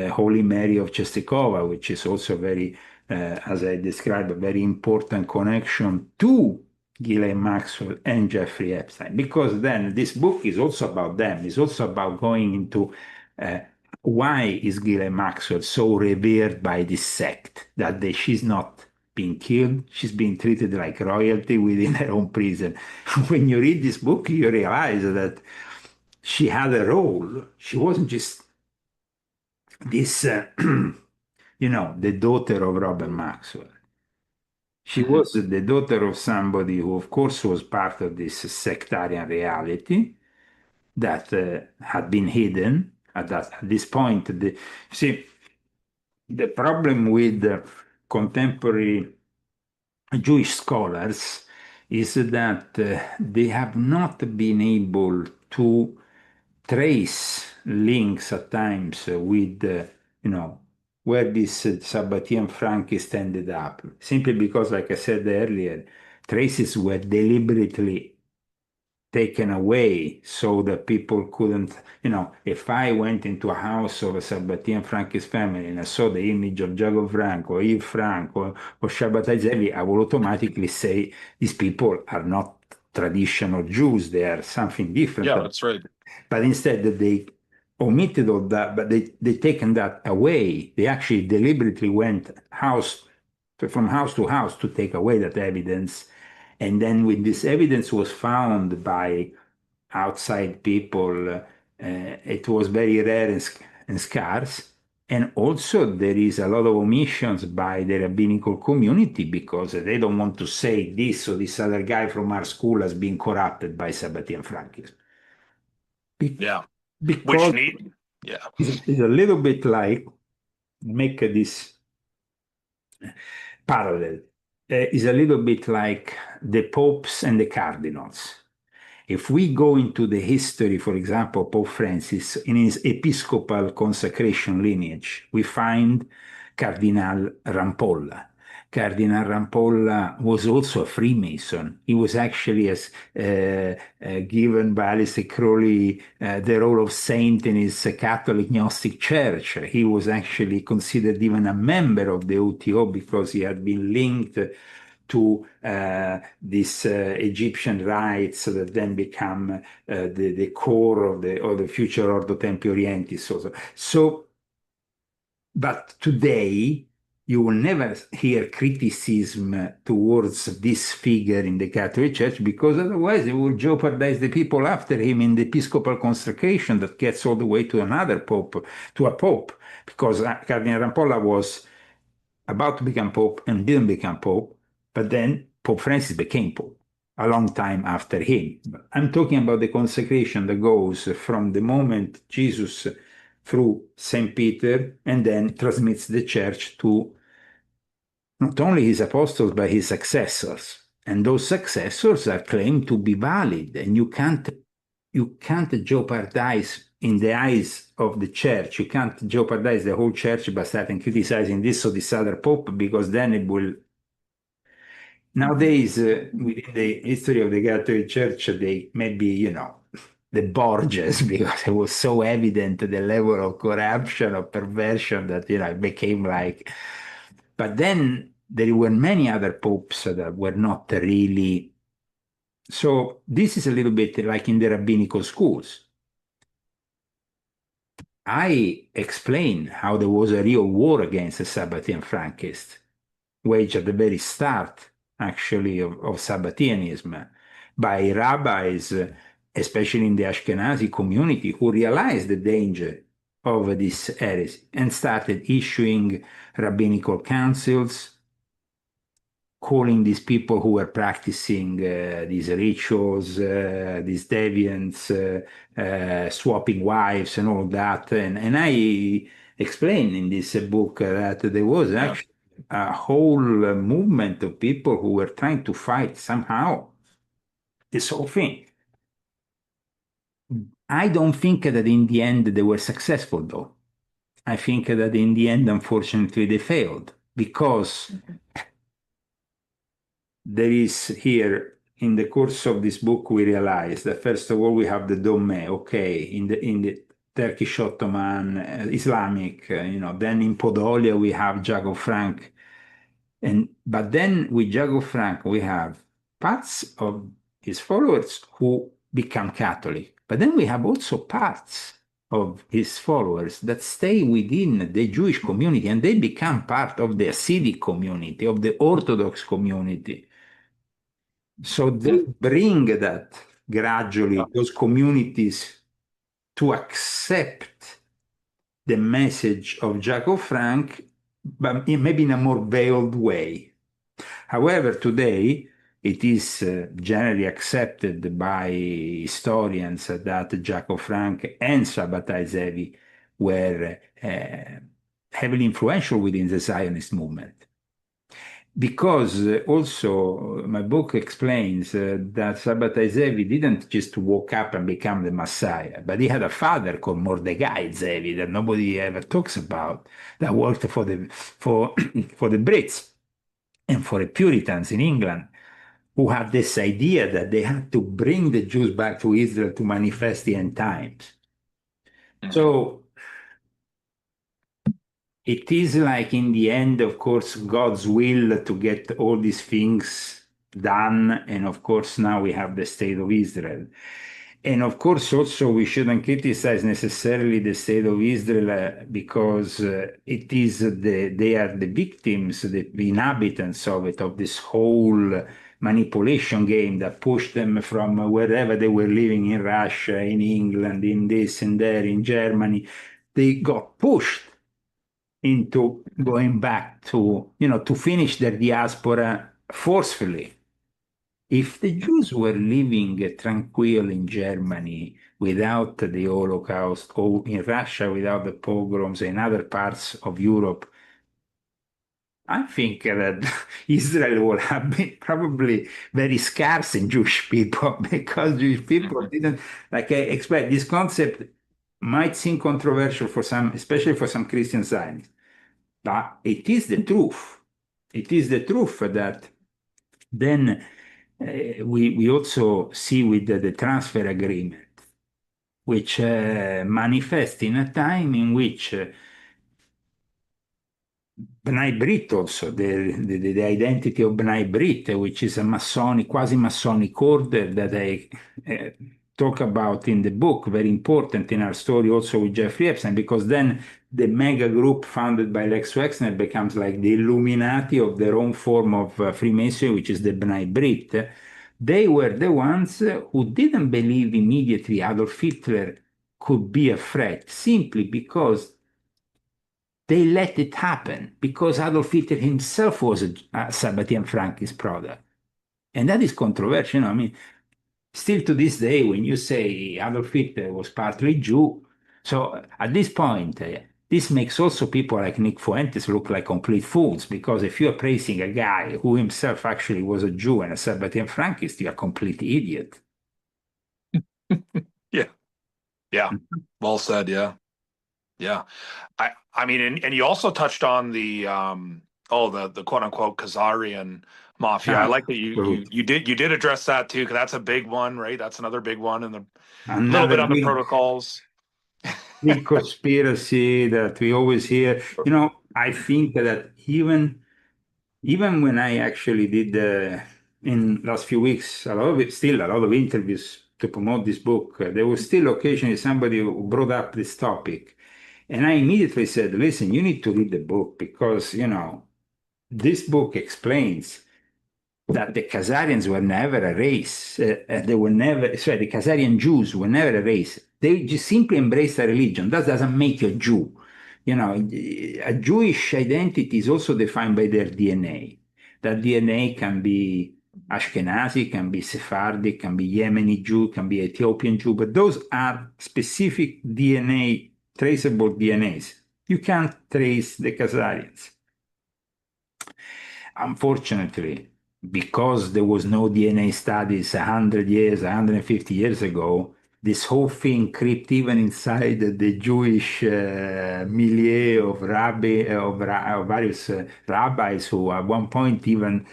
Holy Mary of Czestochowa, which is also very, as I described, a very important connection to Ghislaine Maxwell and Jeffrey Epstein, because then this book is also about them. It's also about going into why is Ghislaine Maxwell so revered by this sect that she's not being killed, she's being treated like royalty within her own prison. When you read this book, you realize that she had a role. She wasn't just this, the daughter of Robert Maxwell. She was the daughter of somebody who, of course, was part of this sectarian reality that had been hidden at this point. See, the problem with contemporary Jewish scholars is that they have not been able to trace links at times with, where this Sabbatean Frankist ended up, simply because, like I said earlier, traces were deliberately taken away so that people couldn't, if I went into a house of a Sabbatean Frankist family and I saw the image of Jacob Frank or Yves Frank or Shabbatai Zevi, I would automatically say these people are not traditional Jews, they are something different. Yeah, that's right. But instead they omitted all that, but they taken that away. They actually deliberately went from house to house to take away that evidence. And then when this evidence was found by outside people, it was very rare and scarce. And also there is a lot of omissions by the rabbinical community because they don't want to say this or this other guy from our school has been corrupted by Sabbatean Frankism. Because it's a little bit like, make this parallel, is a little bit like the popes and the cardinals. If we go into the history, for example, Pope Francis, in his episcopal consecration lineage, we find Cardinal Rampolla. Cardinal Rampolla was also a Freemason. He was actually given by Alistair Crowley the role of saint in his Catholic Gnostic Church. He was actually considered even a member of the OTO because he had been linked to these Egyptian rites that then become the core of the future Ordo Templi Orientis. But today, you will never hear criticism towards this figure in the Catholic Church because otherwise it will jeopardize the people after him in the episcopal consecration that gets all the way to another pope, to a pope, because Cardinal Rampolla was about to become pope and didn't become pope, but then Pope Francis became pope a long time after him. I'm talking about the consecration that goes from the moment Jesus through St. Peter and then transmits the church to not only his apostles, but his successors. And those successors are claimed to be valid, and you can't jeopardize in the eyes of the church. You can't jeopardize the whole church by starting criticizing this or this other pope, because then it will. Nowadays, within the history of the Catholic Church, they maybe, the Borgias, because it was so evident the level of corruption or perversion that, it became like. But then there were many other popes that were not really. So this is a little bit like in the rabbinical schools. I explain how there was a real war against the Sabbatean Frankists, waged at the very start, actually, of Sabbateanism by rabbis, especially in the Ashkenazi community, who realized the danger of this heresy and started issuing rabbinical councils, calling these people who were practicing these rituals, these deviants, swapping wives and all that. And I explain in this book that there was Yeah. actually a whole movement of people who were trying to fight somehow this whole thing. I don't think that in the end they were successful, though. I think that in the end, unfortunately, they failed because there is here in the course of this book we realize that first of all we have the Dome, okay, in the Turkish Ottoman Islamic, then in Podolia we have Jago Frank, and but then with Jago Frank we have parts of his followers who become Catholic, but then we have also parts of his followers that stay within the Jewish community and they become part of the Hasidic community, of the Orthodox community. So they bring that Yeah. gradually, those communities to accept the message of Jacob Frank, but maybe in a more veiled way. However, today it is generally accepted by historians that Jacob Frank and Sabbatai Zevi were heavily influential within the Zionist movement. Because also my book explains that Sabbatai Zevi didn't just wake up and become the Messiah, but he had a father called Mordecai Zevi that nobody ever talks about, that worked for the for for the Brits and for the Puritans in England, who had this idea that they had to bring the Jews back to Israel to manifest the end times. Mhm. So it is like in the end, of course, God's will to get all these things done. And of course, now we have the state of Israel. And of course, also, we shouldn't criticize necessarily the state of Israel because it is they are the victims, the inhabitants of it, of this whole manipulation game that pushed them from wherever they were living in Russia, in England, in this and there, in Germany. They got pushed into going back to, to finish their diaspora forcefully. If the Jews were living tranquil in Germany without the Holocaust, or in Russia without the pogroms, in other parts of Europe, I think that Israel would have been probably very scarce in Jewish people because Jewish people Mhm. didn't, like I expect, this concept might seem controversial for some, especially for some Christian Zionists. But it is the truth. It is the truth that then we also see with the transfer agreement, which manifests in a time in which B'nai Brit also, the identity of B'nai Brit, which is a Masonic, quasi-Masonic order that I uh, talk about in the book, very important in our story also with Jeffrey Epstein, because then the mega group founded by Lex Wexner becomes like the Illuminati of their own form of Freemasonry, which is the B'nai Brit. They were the ones who didn't believe immediately Adolf Hitler could be a threat, simply because they let it happen because Adolf Hitler himself was a Sabbatean Frankist product. And that is controversial. I mean, still to this day, when you say Adolf Hitler was partly Jew, so at this point, this makes also people like Nick Fuentes look like complete fools because if you're praising a guy who himself actually was a Jew and a Sabbatean Frankist, you're a complete idiot. Yeah. Yeah. Well said. Yeah. Yeah. I mean, and you also touched on the quote unquote Khazarian mafia. I Ah, like that you did address that too, because that's a big one, right? That's another big one, and a little another bit on the big protocols. big conspiracy that we always hear. I think that even when I actually did in last few weeks a lot of interviews to promote this book, there was still occasionally somebody who brought up this topic. And I immediately said, listen, you need to read the book because, this book explains that the Khazarians were never a race. They were never, sorry, the Khazarian Jews were never a race. They just simply embraced a religion. That doesn't make you a Jew. A Jewish identity is also defined by their DNA. That DNA can be Ashkenazi, can be Sephardic, can be Yemeni Jew, can be Ethiopian Jew, but those are specific DNA, traceable DNAs. You can't trace the Khazarians. Unfortunately, because there was no DNA studies 100 years, 150 years ago, this whole thing crept even inside the Jewish milieu of of various rabbis who at one point even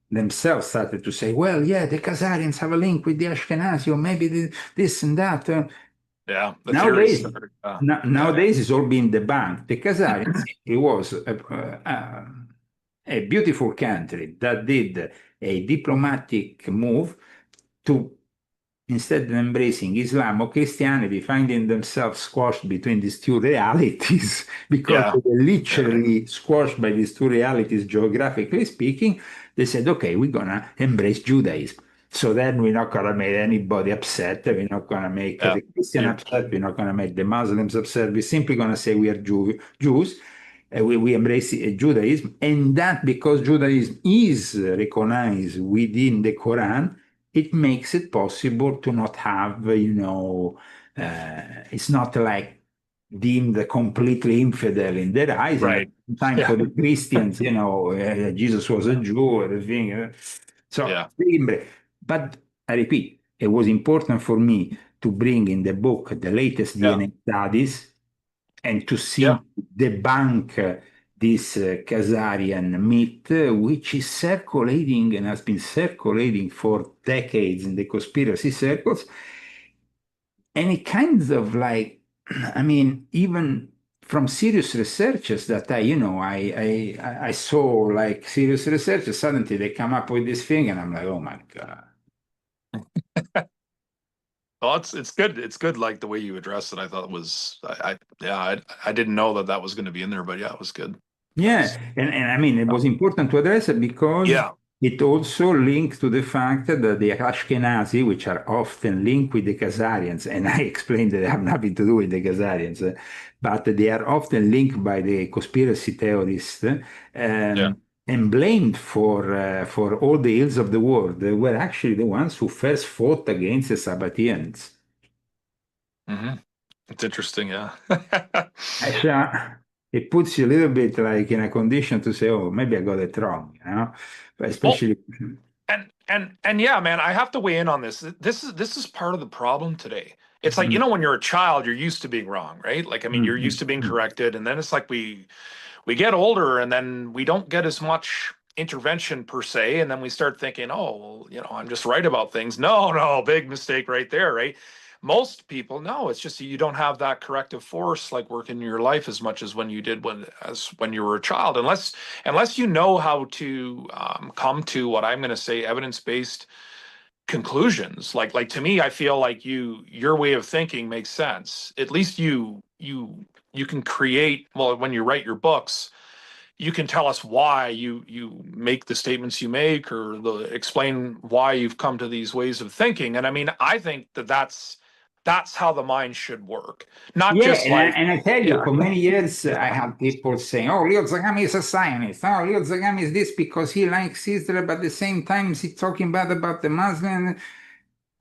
themselves started to say, well, yeah, the Khazarians have a link with the Ashkenazi, or maybe this and that. Yeah, the theories Nowadays, started. Yeah, nowadays it's all been debunked. The Khazarians, it was a beautiful country that did a diplomatic move to, instead of embracing Islam or Christianity, finding themselves squashed between these two realities because yeah, they were yeah, literally squashed by these two realities, geographically speaking. They said, okay, we're going to embrace Judaism. So then we're not going to make anybody upset. We're not going to make yeah. the Christian You- upset. We're not going to make the Muslims upset. We're simply going to say we are Jews. We embrace Judaism. And that because Judaism is recognized within the Quran, it makes it possible to not have, it's not like deemed completely infidel in their eyes. And at right. the time Yeah, for the Christians, Jesus was a Jew, everything. So, yeah, but I repeat, it was important for me to bring in the book the latest yeah, DNA studies and to yeah. simply debunk this Khazarian myth, which is circulating and has been circulating for decades in the conspiracy circles. And it kind of like, I mean, even from serious researchers that I saw like serious researchers, suddenly they come up with this thing, and I'm like, oh my God. Well, it's good. It's good. Like the way you addressed it, I thought it was. Yeah, I didn't know that that was going to be in there, but yeah, it was good. That Yeah, was. and I mean, it was important to address it because Yeah. it also links to the fact that the Ashkenazi, which are often linked with the Khazarians, and I explained that they have nothing to do with the Khazarians, but they are often linked by the conspiracy theorists Yeah. and blamed for all the ills of the world. They were actually the ones who first fought against the Sabbateans. Hmm. It's interesting. Yeah. Actually, it puts you a little bit like in a condition to say, oh, maybe I got it wrong, But Well, especially, and yeah, man, I have to weigh in on this. This is part of the problem today. It's like, mm, when you're a child, you're used to being wrong, right? Like, I mean, mm, you're used mm, to being mm. corrected, and then it's like we get older and then we don't get as much intervention per se, and then we start thinking, oh, well, I'm just right about things. No, no, big mistake right there, right? Most people, no, it's just you don't have that corrective force like working in your life as much as when you did when you were a child, unless you know how to come to what I'm going to say evidence-based conclusions. Like to me, I feel like your way of thinking makes sense. At least you can create, well, when you write your books, you can tell us why you make the statements you make, or explain why you've come to these ways of thinking. And I mean, I think that's how the mind should work, not Yeah, just like, and I tell you, yeah, for many years, I had people saying, oh, Leo Zagami is a Zionist. Oh, Leo Zagami is this because he likes Israel, but at the same time, he's talking bad about the Muslims.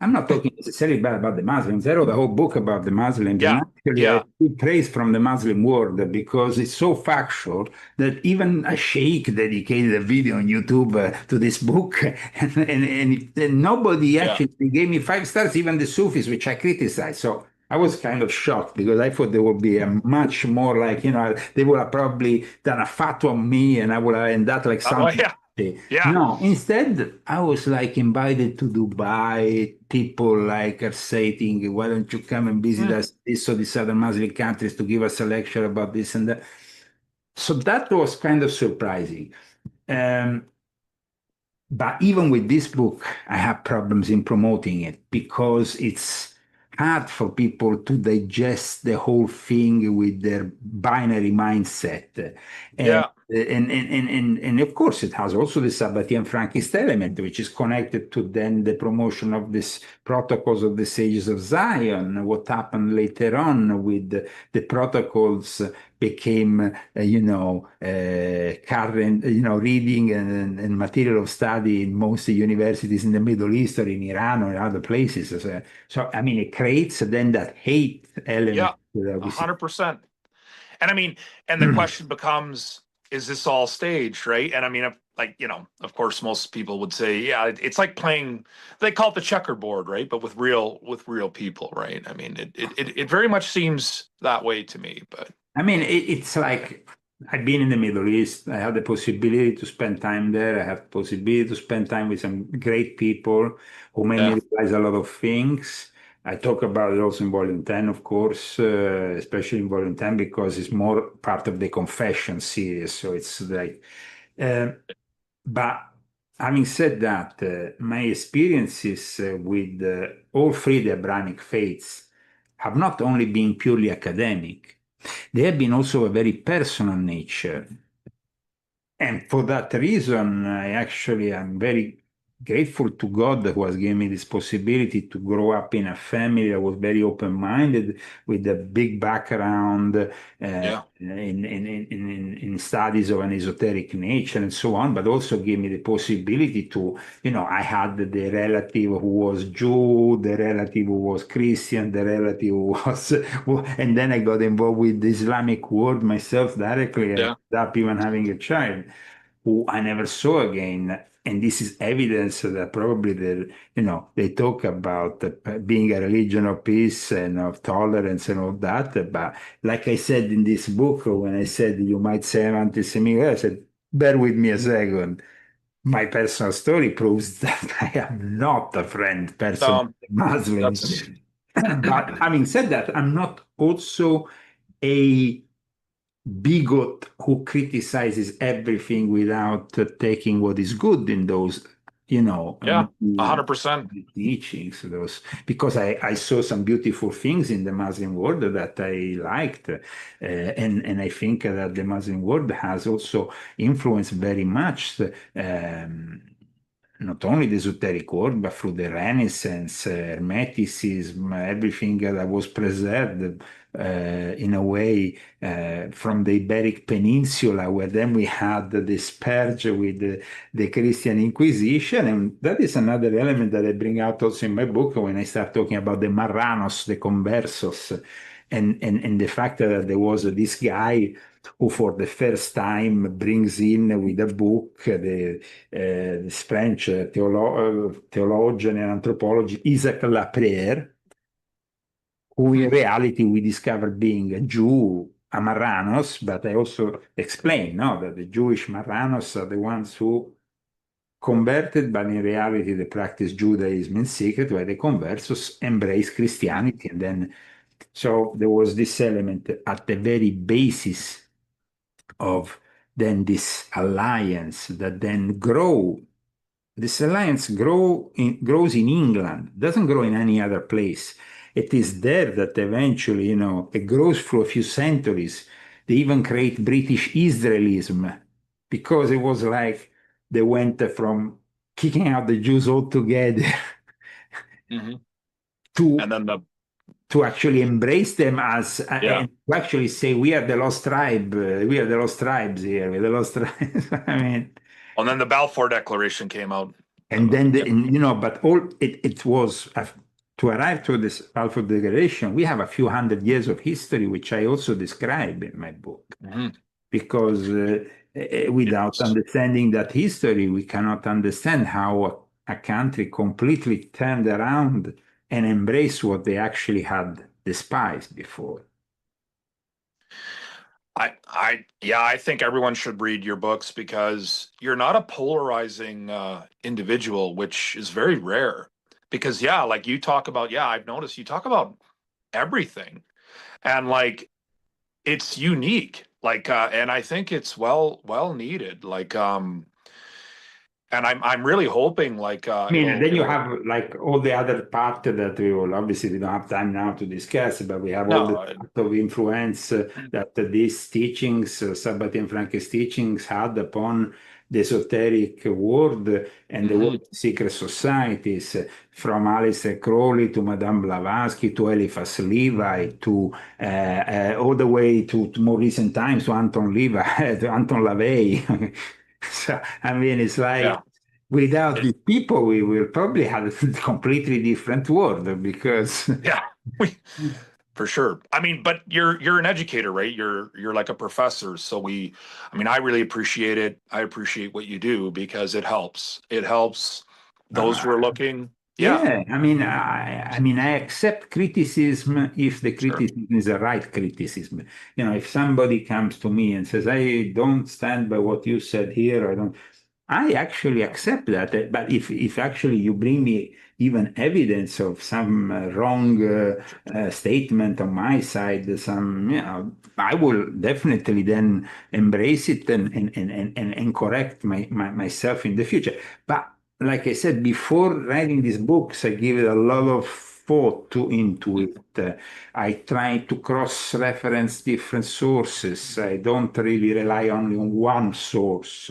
I'm not talking necessarily bad about the Muslims. I wrote a whole book about the Muslims, and yeah, actually, I yeah. took praise from the Muslim world because it's so factual that even a sheikh dedicated a video on YouTube to this book, and nobody Yeah. actually gave me 5 stars, even the Sufis, which I criticized. So I was kind of shocked because I thought there would be a much more like, they would have probably done a fatwa on me and I would have ended up like Well, something. yeah, yeah. No, instead, I was like invited to Dubai. People like are saying, why don't you come and visit Mm, us this or this other Muslim countries to give us a lecture about this and that. So that was kind of surprising. Um, but even with this book, I have problems in promoting it because it's hard for people to digest the whole thing with their binary mindset. And Yeah. and of course, it has also the Sabbatian Frankist element, which is connected to then the promotion of this protocols of the Sages of Zion. What happened later on with the protocols became, current, reading and material of study in most universities in the Middle East or in Iran or in other places. So, I mean, it creates then that hate element Yeah. that A we see. 100%. And I mean, and the question becomes, is this all staged, right? And I mean, if, like, of course, most people would say, yeah, it's like playing, they call it the checkerboard, right? But with real people, right? I mean, it very much seems that way to me, but I mean, it's like I've been in the Middle East. I had the possibility to spend time there. I have the possibility to spend time with some great people who made me yeah, realize a lot of things. I talk about it also in Volume 10, of course, especially in Volume 10 because it's more part of the confession series. So it's like, uh, but having said that, my experiences with all three the Abrahamic faiths have not only been purely academic, they have been also a very personal nature. And for that reason, I actually am very grateful to God who has given me this possibility to grow up in a family that was very open-minded with a big background yeah, in studies of an esoteric nature and so on, but also gave me the possibility to, I had the relative who was Jew, the relative who was Christian, the relative who was, and then I got involved with the Islamic world myself directly and yeah, ended up even having a child who I never saw again. And this is evidence that probably they talk about being a religion of peace and of tolerance and all that. But like I said in this book, when I said you might say I'm anti-Semitic, I said, bear with me a second. My personal story proves that I am not a friend person of no, the Muslims. that's But having said that, I'm not also a bigot who criticizes everything without taking what is good in those, yeah, 100%. teachings. Those because I saw some beautiful things in the Muslim world that I liked, and I think that the Muslim world has also influenced very much. Not only the esoteric world, but through the Renaissance, Hermeticism, everything that was preserved in a way from the Iberic Peninsula, where then we had the scourge with the Christian Inquisition. And that is another element that I bring out also in my book when I start talking about the Marranos, the Conversos, and the fact that there was this guy who for the first time brings in with a book this French theologian and anthropologist Isaac Laprère, who in reality we discovered being a Jew, a Marranos, but I also explain no, that the Jewish Marranos are the ones who converted, but in reality they practice Judaism in secret, while the conversos embrace Christianity. And then, so there was this element at the very basis of then this alliance that then grow. This alliance grows in England, doesn't grow in any other place. It is there that eventually, it grows through a few centuries. They even create British Israelism because it was like they went from kicking out the Jews altogether Hmm. to And then to actually embrace them as yeah, and to actually say we are the lost tribe, we are the lost tribes here, we're the lost tribes. I mean, and then the Balfour Declaration came out. and then, Yeah. but all it was to arrive to this Balfour Declaration, we have a few hundred years of history, which I also describe in my book, Hmm. because without Yes. understanding that history, we cannot understand how a country completely turned around and embraced what they actually had despised before. Yeah, I think everyone should read your books because you're not a polarizing individual, which is very rare. Because yeah, like you talk about, yeah, I've noticed you talk about everything, and like it's unique. Like, and I think it's well needed. Like, and I'm really hoping like I mean, and then you it'll have like all the other part that we will obviously we don't have time now to discuss, but we have all the no part of influence that these teachings, Sabbath Frank's teachings, had upon the esoteric world and the hmm world of secret societies, from Aleister Crowley to Madame Blavatsky to Eliphas Levi to all the way to more recent times to Anton Levi, to Anton LaVey. So, I mean, it's like yeah. without these people, we will probably have a completely different world because Yeah, we for sure. I mean, but you're an educator, right? You're like a professor. So I mean, I really appreciate it. I appreciate what you do because it helps. It helps those uh, who are looking. Yeah, yeah, I mean, I accept criticism if the sure. criticism is the right criticism. You know, if somebody comes to me and says, "I don't stand by what you said here," I don't. I actually accept that. But if actually you bring me even evidence of some wrong statement on my side, some, you know, I will definitely then embrace it and correct myself in the future. But like I said, before writing these books, I give it a lot of into Mhm. it. I try to cross-reference different sources. I don't really rely only on one source.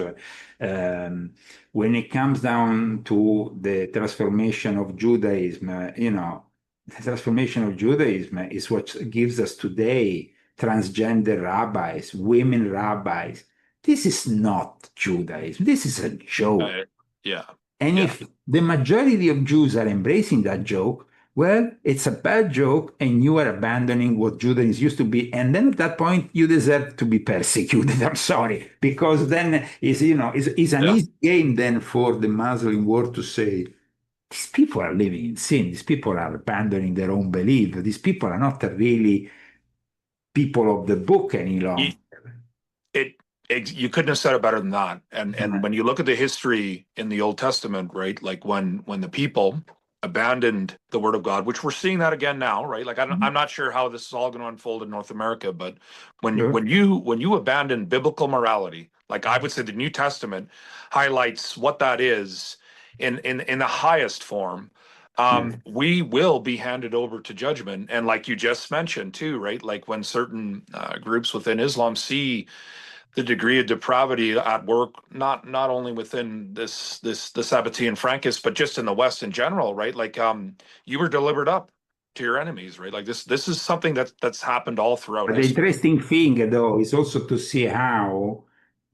When it comes down to the transformation of Judaism, you know, the transformation of Judaism is what gives us today transgender rabbis, women rabbis. This is not Judaism. This is a joke. Uh, yeah, And yeah, if the majority of Jews are embracing that joke, well, it's a bad joke, and you are abandoning what Judaism used to be. And then at that point, you deserve to be persecuted. I'm sorry, because then is an yeah. easy game then for the Muslim world to say these people are living in sin. These people are abandoning their own belief. These people are not really people of the book any longer. It, it, you couldn't have said it better than that. And when you look at the history in the Old Testament, right, like when the people abandoned the Word of God, which we're seeing that again now, right? Like I'm not sure how this is all going to unfold in North America, but Sure. when you abandon biblical morality, like I would say the New Testament highlights what that is in the highest form. Yeah. We will be handed over to judgment, and like you just mentioned too, right? Like when certain groups within Islam see the degree of depravity at work, not only within the Sabbatean Frankists, but just in the West in general, right? Like you were delivered up to your enemies, right? Like this is something that's happened all throughout But the history. interesting thing, though, is also to see how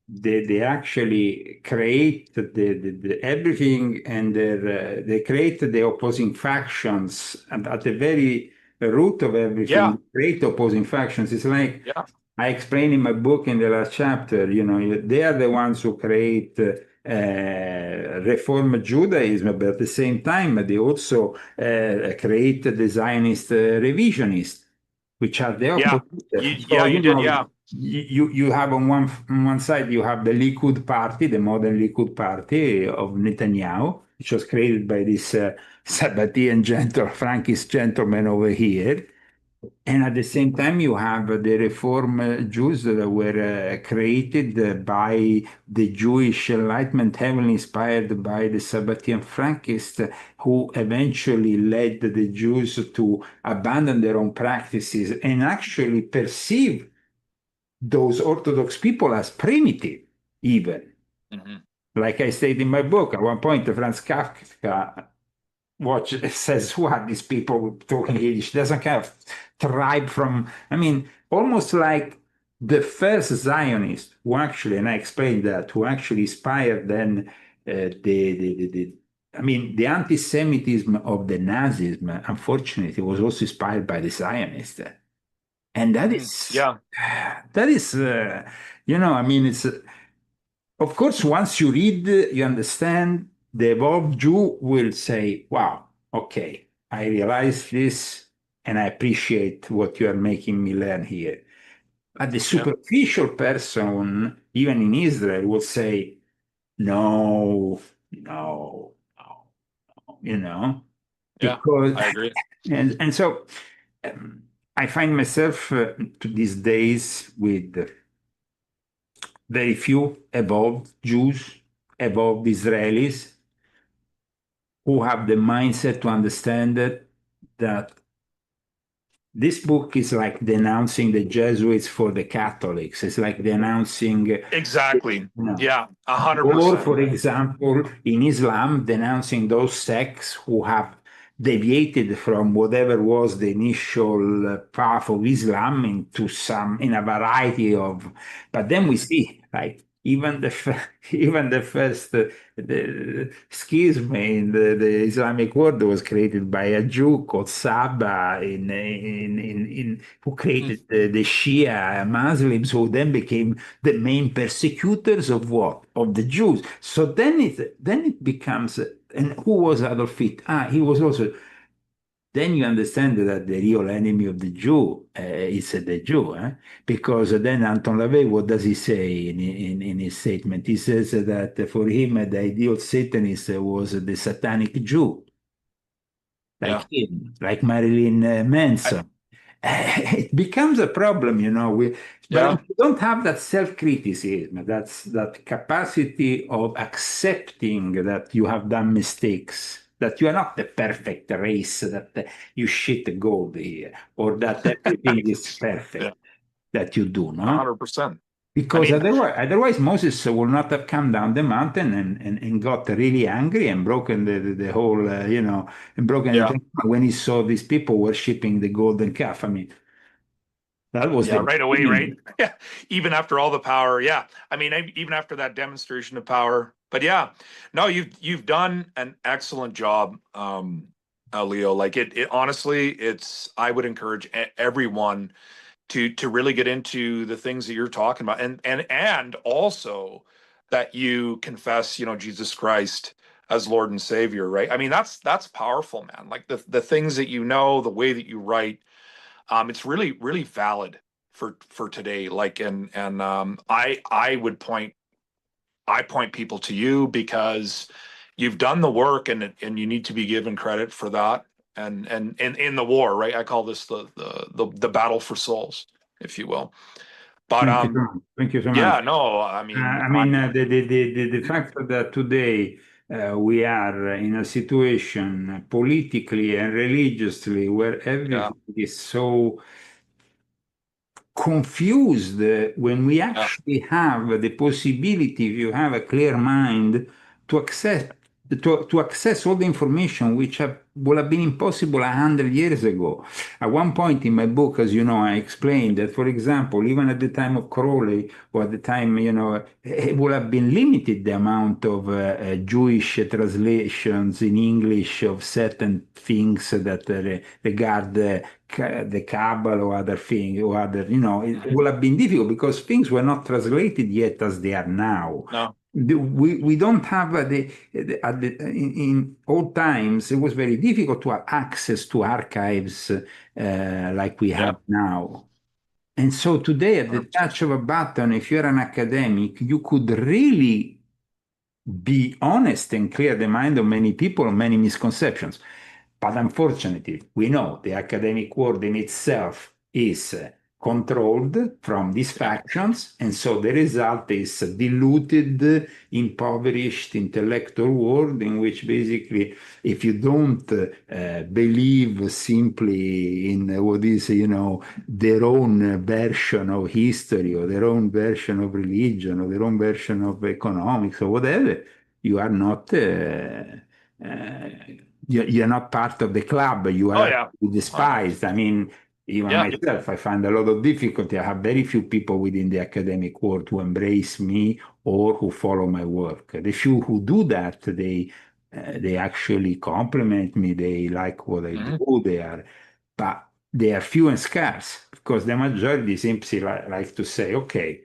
they actually create the everything and they create the opposing factions and at the very root of Yeah, everything create opposing factions. It's like yeah, I explain in my book in the last chapter, you know, they are the ones who create Reform Judaism, but at the same time, they also create the Zionist revisionists, which are the yeah. opposite. So, Yeah, you you did. know, Yeah, you have on one side, you have the Likud party, the modern Likud party of Netanyahu, which was created by this Sabbatean Frankist gentleman over here. And at the same time, you have the Reform Jews that were created by the Jewish Enlightenment, heavily inspired by the Sabbatean Frankists, who eventually led the Jews to abandon their own practices and actually perceive those Orthodox people as primitive, even. hmm Like I state in my book, at one point, Franz Kafka says, who are these people talking Yiddish? Doesn't kind of tribe from, I mean, almost like the first Zionist who actually, and I explained that, who actually inspired then I mean, the anti-Semitism of the Nazism, unfortunately, was also inspired by the Zionists. And yeah, that is, I mean, it's, of course, once you read, you understand, the evolved Jew will say, wow, okay, I realize this and I appreciate what you are making me learn here. But the yeah, superficial person, even in Israel, will say, no, no, no, you know, yeah. because, I agree. and so um, I find myself to these days with very few evolved Jews evolved Israelis who have the mindset to understand that this book is like denouncing the Jesuits for the Catholics. It's like denouncing, Exactly. Yeah, or, 100%. for example, in Islam, denouncing those sects who have deviated from whatever was the initial path of Islam into in a variety of. But then we see, like, even even the first the schism in the Islamic world was created by a Jew called Saba who Mm. created the Shia Muslims who then became the main persecutors of what? Of the Jews. So then it becomes, and who was Adolf Hitler? He was also. Then you understand that the real enemy of the Jew is the Jew, because then Anton LaVey, what does he say in his statement? He says that for him, the ideal Satanist was the satanic Jew, like Yeah. him, like Marilyn I, Manson. It becomes a problem, but yeah. if you don't have that self-criticism, that capacity of accepting that you have done mistakes, that you are not the perfect race, that you shit gold here, or that everything is Yeah. perfect that you do, no? 100%. I Because mean, otherwise Moses will not have come down the mountain and got really angry and broken the whole, and broken the yeah. thing when he saw these people worshiping the golden calf. I mean, that was Yeah, the right away, right? beginning. Yeah. Even after all the power. Yeah. I mean, even after that demonstration of power. But yeah, no, you've done an excellent job, Leo. Like it honestly, I would encourage everyone to really get into the things that you're talking about, and also that you confess, Jesus Christ as Lord and Savior, right? I mean, that's powerful, man. Like the things that the way that you write, it's really really valid for today. Like, and I point people to you because you've done the work, and you need to be given credit for that. And in the war, right? I call this the battle for souls, if you will. But Thank you so much. Thank you so much. yeah, no, I mean, I mean, the fact that today we are in a situation politically and religiously where yeah, everything is so confused when we yeah, actually have the possibility, if you have a clear mind, to access all the information which would have been impossible 100 years ago. At one point in my book, as you know, I explained that, for example, even at the time of Crowley, or at the time, it would have been limited the amount of Jewish translations in English of certain things that regard the Kabbalah or other things, or other, it would have been difficult because things were not translated yet as they are now. no, We don't have in old times, it was very difficult to have access to archives like we yeah, have now. And so today, at the 100%. touch of a button, if you're an academic, you could really be honest and clear the mind of many people on many misconceptions. But unfortunately, we know the academic world in itself is controlled from these Yeah, factions, and so the result is a diluted, impoverished intellectual world in which basically, if you don't believe simply in what is, their own version of history or their own version of religion or their own version of economics or whatever, you are not. Uh, you're not part of the club. You oh are yeah, uh, despised. I mean, even yeah, myself, I find a lot of difficulty. I have very few people within the academic world who embrace me or who follow my work. The few who do that, they actually compliment me. They like what I mhm, do. But they are few and scarce because the majority simply like to say, okay.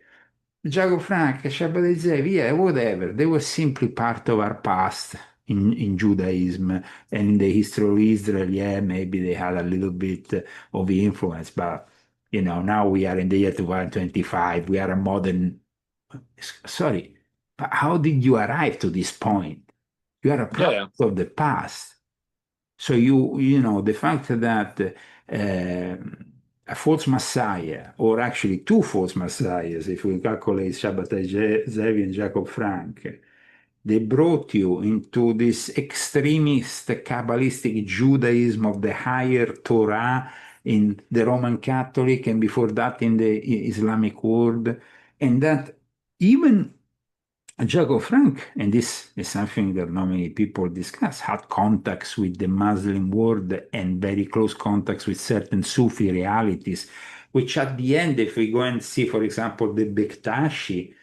Jacob Frank, Shabbat Zev, yeah, whatever. They were simply part of our past in Judaism and in the history of Israel. Yeah, maybe they had a little bit of influence, but now we are in the year 2025. We are a modern. Sorry, but how did you arrive to this point? You are a yeah, product yeah, of the past. So the fact that a false messiah, or actually two false messiahs, if we calculate Shabbatai Zevi and Jacob Frank, they brought you into this extremist Kabbalistic Judaism of the higher Torah in the Roman Catholic and before that in the Islamic world, and that even Jacob Frank, and this is something that not many people discuss, had contacts with the Muslim world and very close contacts with certain Sufi realities, which at the end, if we go and see, for example, the Bektashi,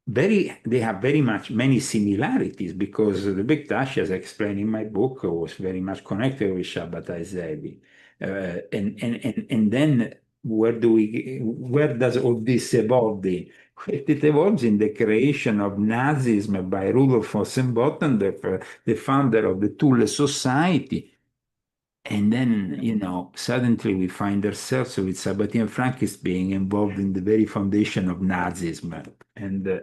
they have very much many similarities because the Bektashi, as I explained in my book, was very much connected with Shabbatai Zevi. And then where does all this evolve in? It evolves in the creation of Nazism by Rudolf Hossenbotten, the founder of the Thule Society. And then, suddenly we find ourselves with Sabatier and Frankist being involved in the very foundation of Nazism. And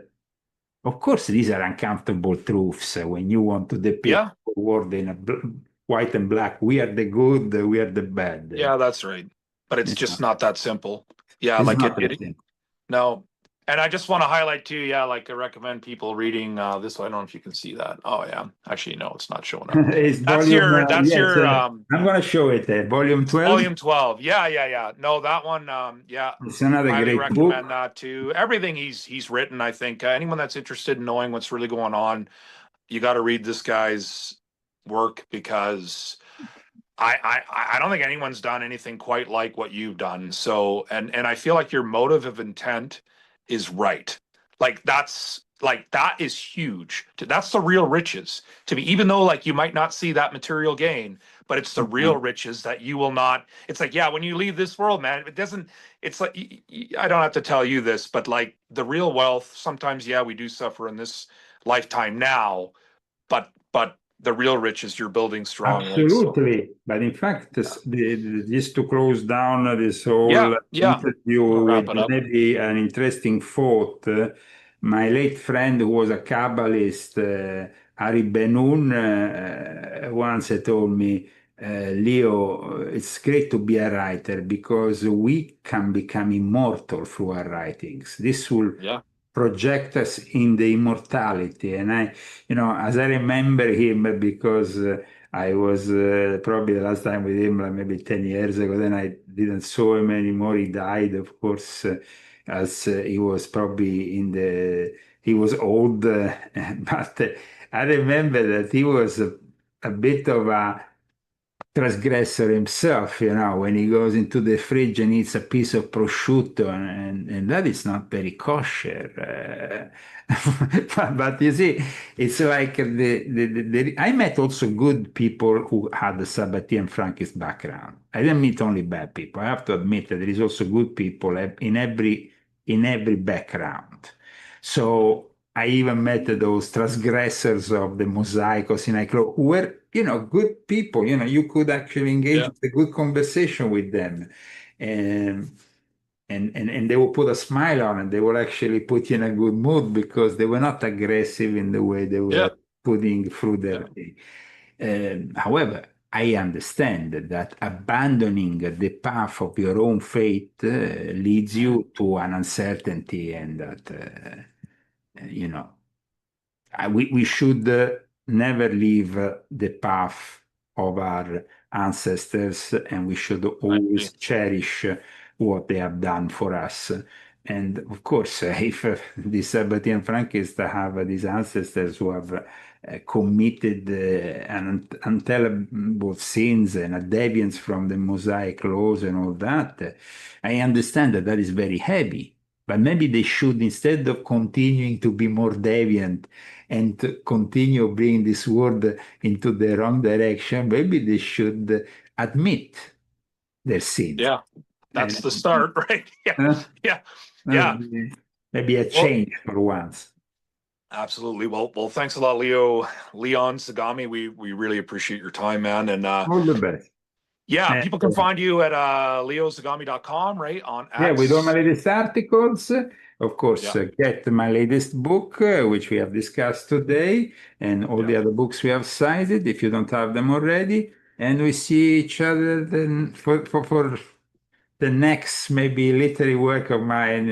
of course, these are uncomfortable truths when you want to depict Yeah. the world in white and black. We are the good, we are the bad. Yeah, that's right. But it's It's just not, not that simple. Yeah, it's like not that simple. no. And I just want to highlight too, yeah, like I recommend people reading this. I don't know if you can see that. Oh yeah. Actually, no, it's not showing up. It's volume, That's yes, your I'm going to show it, volume 12. volume 12. Yeah, yeah, yeah. No, that one, yeah, It's another highly great book. recommend that too. Everything he's written, I think anyone that's interested in knowing what's really going on, you got to read this guy's work because I don't think anyone's done anything quite like what you've done. So and I feel like your motive of intent is right. That is huge. That's the real riches to me, even though like you might not see that material gain, but it's the real riches that you will not. It's like, yeah, when you leave this world, man, it doesn't, it's like I don't have to tell you this, but like the real wealth, sometimes, yeah, we do suffer in this lifetime now, but the real riches you're building strong, right? So Absolutely. But in fact, just to close down this whole yeah, interview we'll wrap with it up. maybe an interesting thought, my late friend who was a Kabbalist, Ari Benun, once told me, Leo, it's great to be a writer because we can become immortal through our writings. This will Yeah, project us in the immortality. And as I remember him, because I was probably the last time with him, like maybe 10 years ago, then I didn't saw him anymore. He died, of course, as he was probably he was old, but I remember that he was a bit of a transgressor himself, when he goes into the fridge and eats a piece of prosciutto, and that is not very kosher. But you see, it's like I met also good people who had the Sabbatean Frankist background. I didn't meet only bad people. I have to admit that there is also good people in every background. So I even met those transgressors of the Mosaic or Sinai Law who were, good people. You could actually engage yeah, in a good conversation with them. And, and they will put a smile on and they will actually put you in a good mood because they were not aggressive in the way they yeah, were putting through their yeah, thing. However, I understand that abandoning the path of your own faith leads you to an uncertainty and that, you know, we should never leave the path of our ancestors, and we should I agree. always cherish what they have done for us. And of course, if the Sabbatean Frankists have these ancestors who have committed an untellable sins and a deviance from the Mosaic laws and all that, I understand that that is very heavy. But maybe they should, instead of continuing to be more deviant and to continue bringing this world into the wrong direction, maybe they should admit their sins. Yeah, And that's the start, right? Yeah, uh, yeah, uh, yeah. maybe a Well, change for once. absolutely. Well, thanks a lot, Leon Sagami. We really appreciate your time, man. And All the best. yeah, And, people can find you at leosagami.com, right? On yeah, with all my X. latest articles, of course, Yeah, get my latest book, which we have discussed today, and all yeah. the other books we have cited, if you don't have them already. And we see each other then for the next maybe literary work of mine.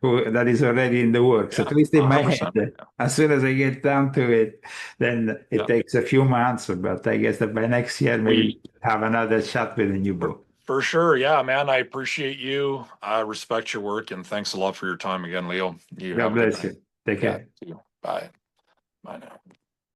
that is already in the works, at Yeah, least in my 100%. head. As soon as I get down to it, then it Yeah. takes a few months, but I guess that by next year, maybe We have another shot with a new book. For sure. Yeah, man. I appreciate you. I respect your work, and thanks a lot for your time again, Leo. You God have a good bless night. you. Take Yeah, care. see you. Bye. Bye now.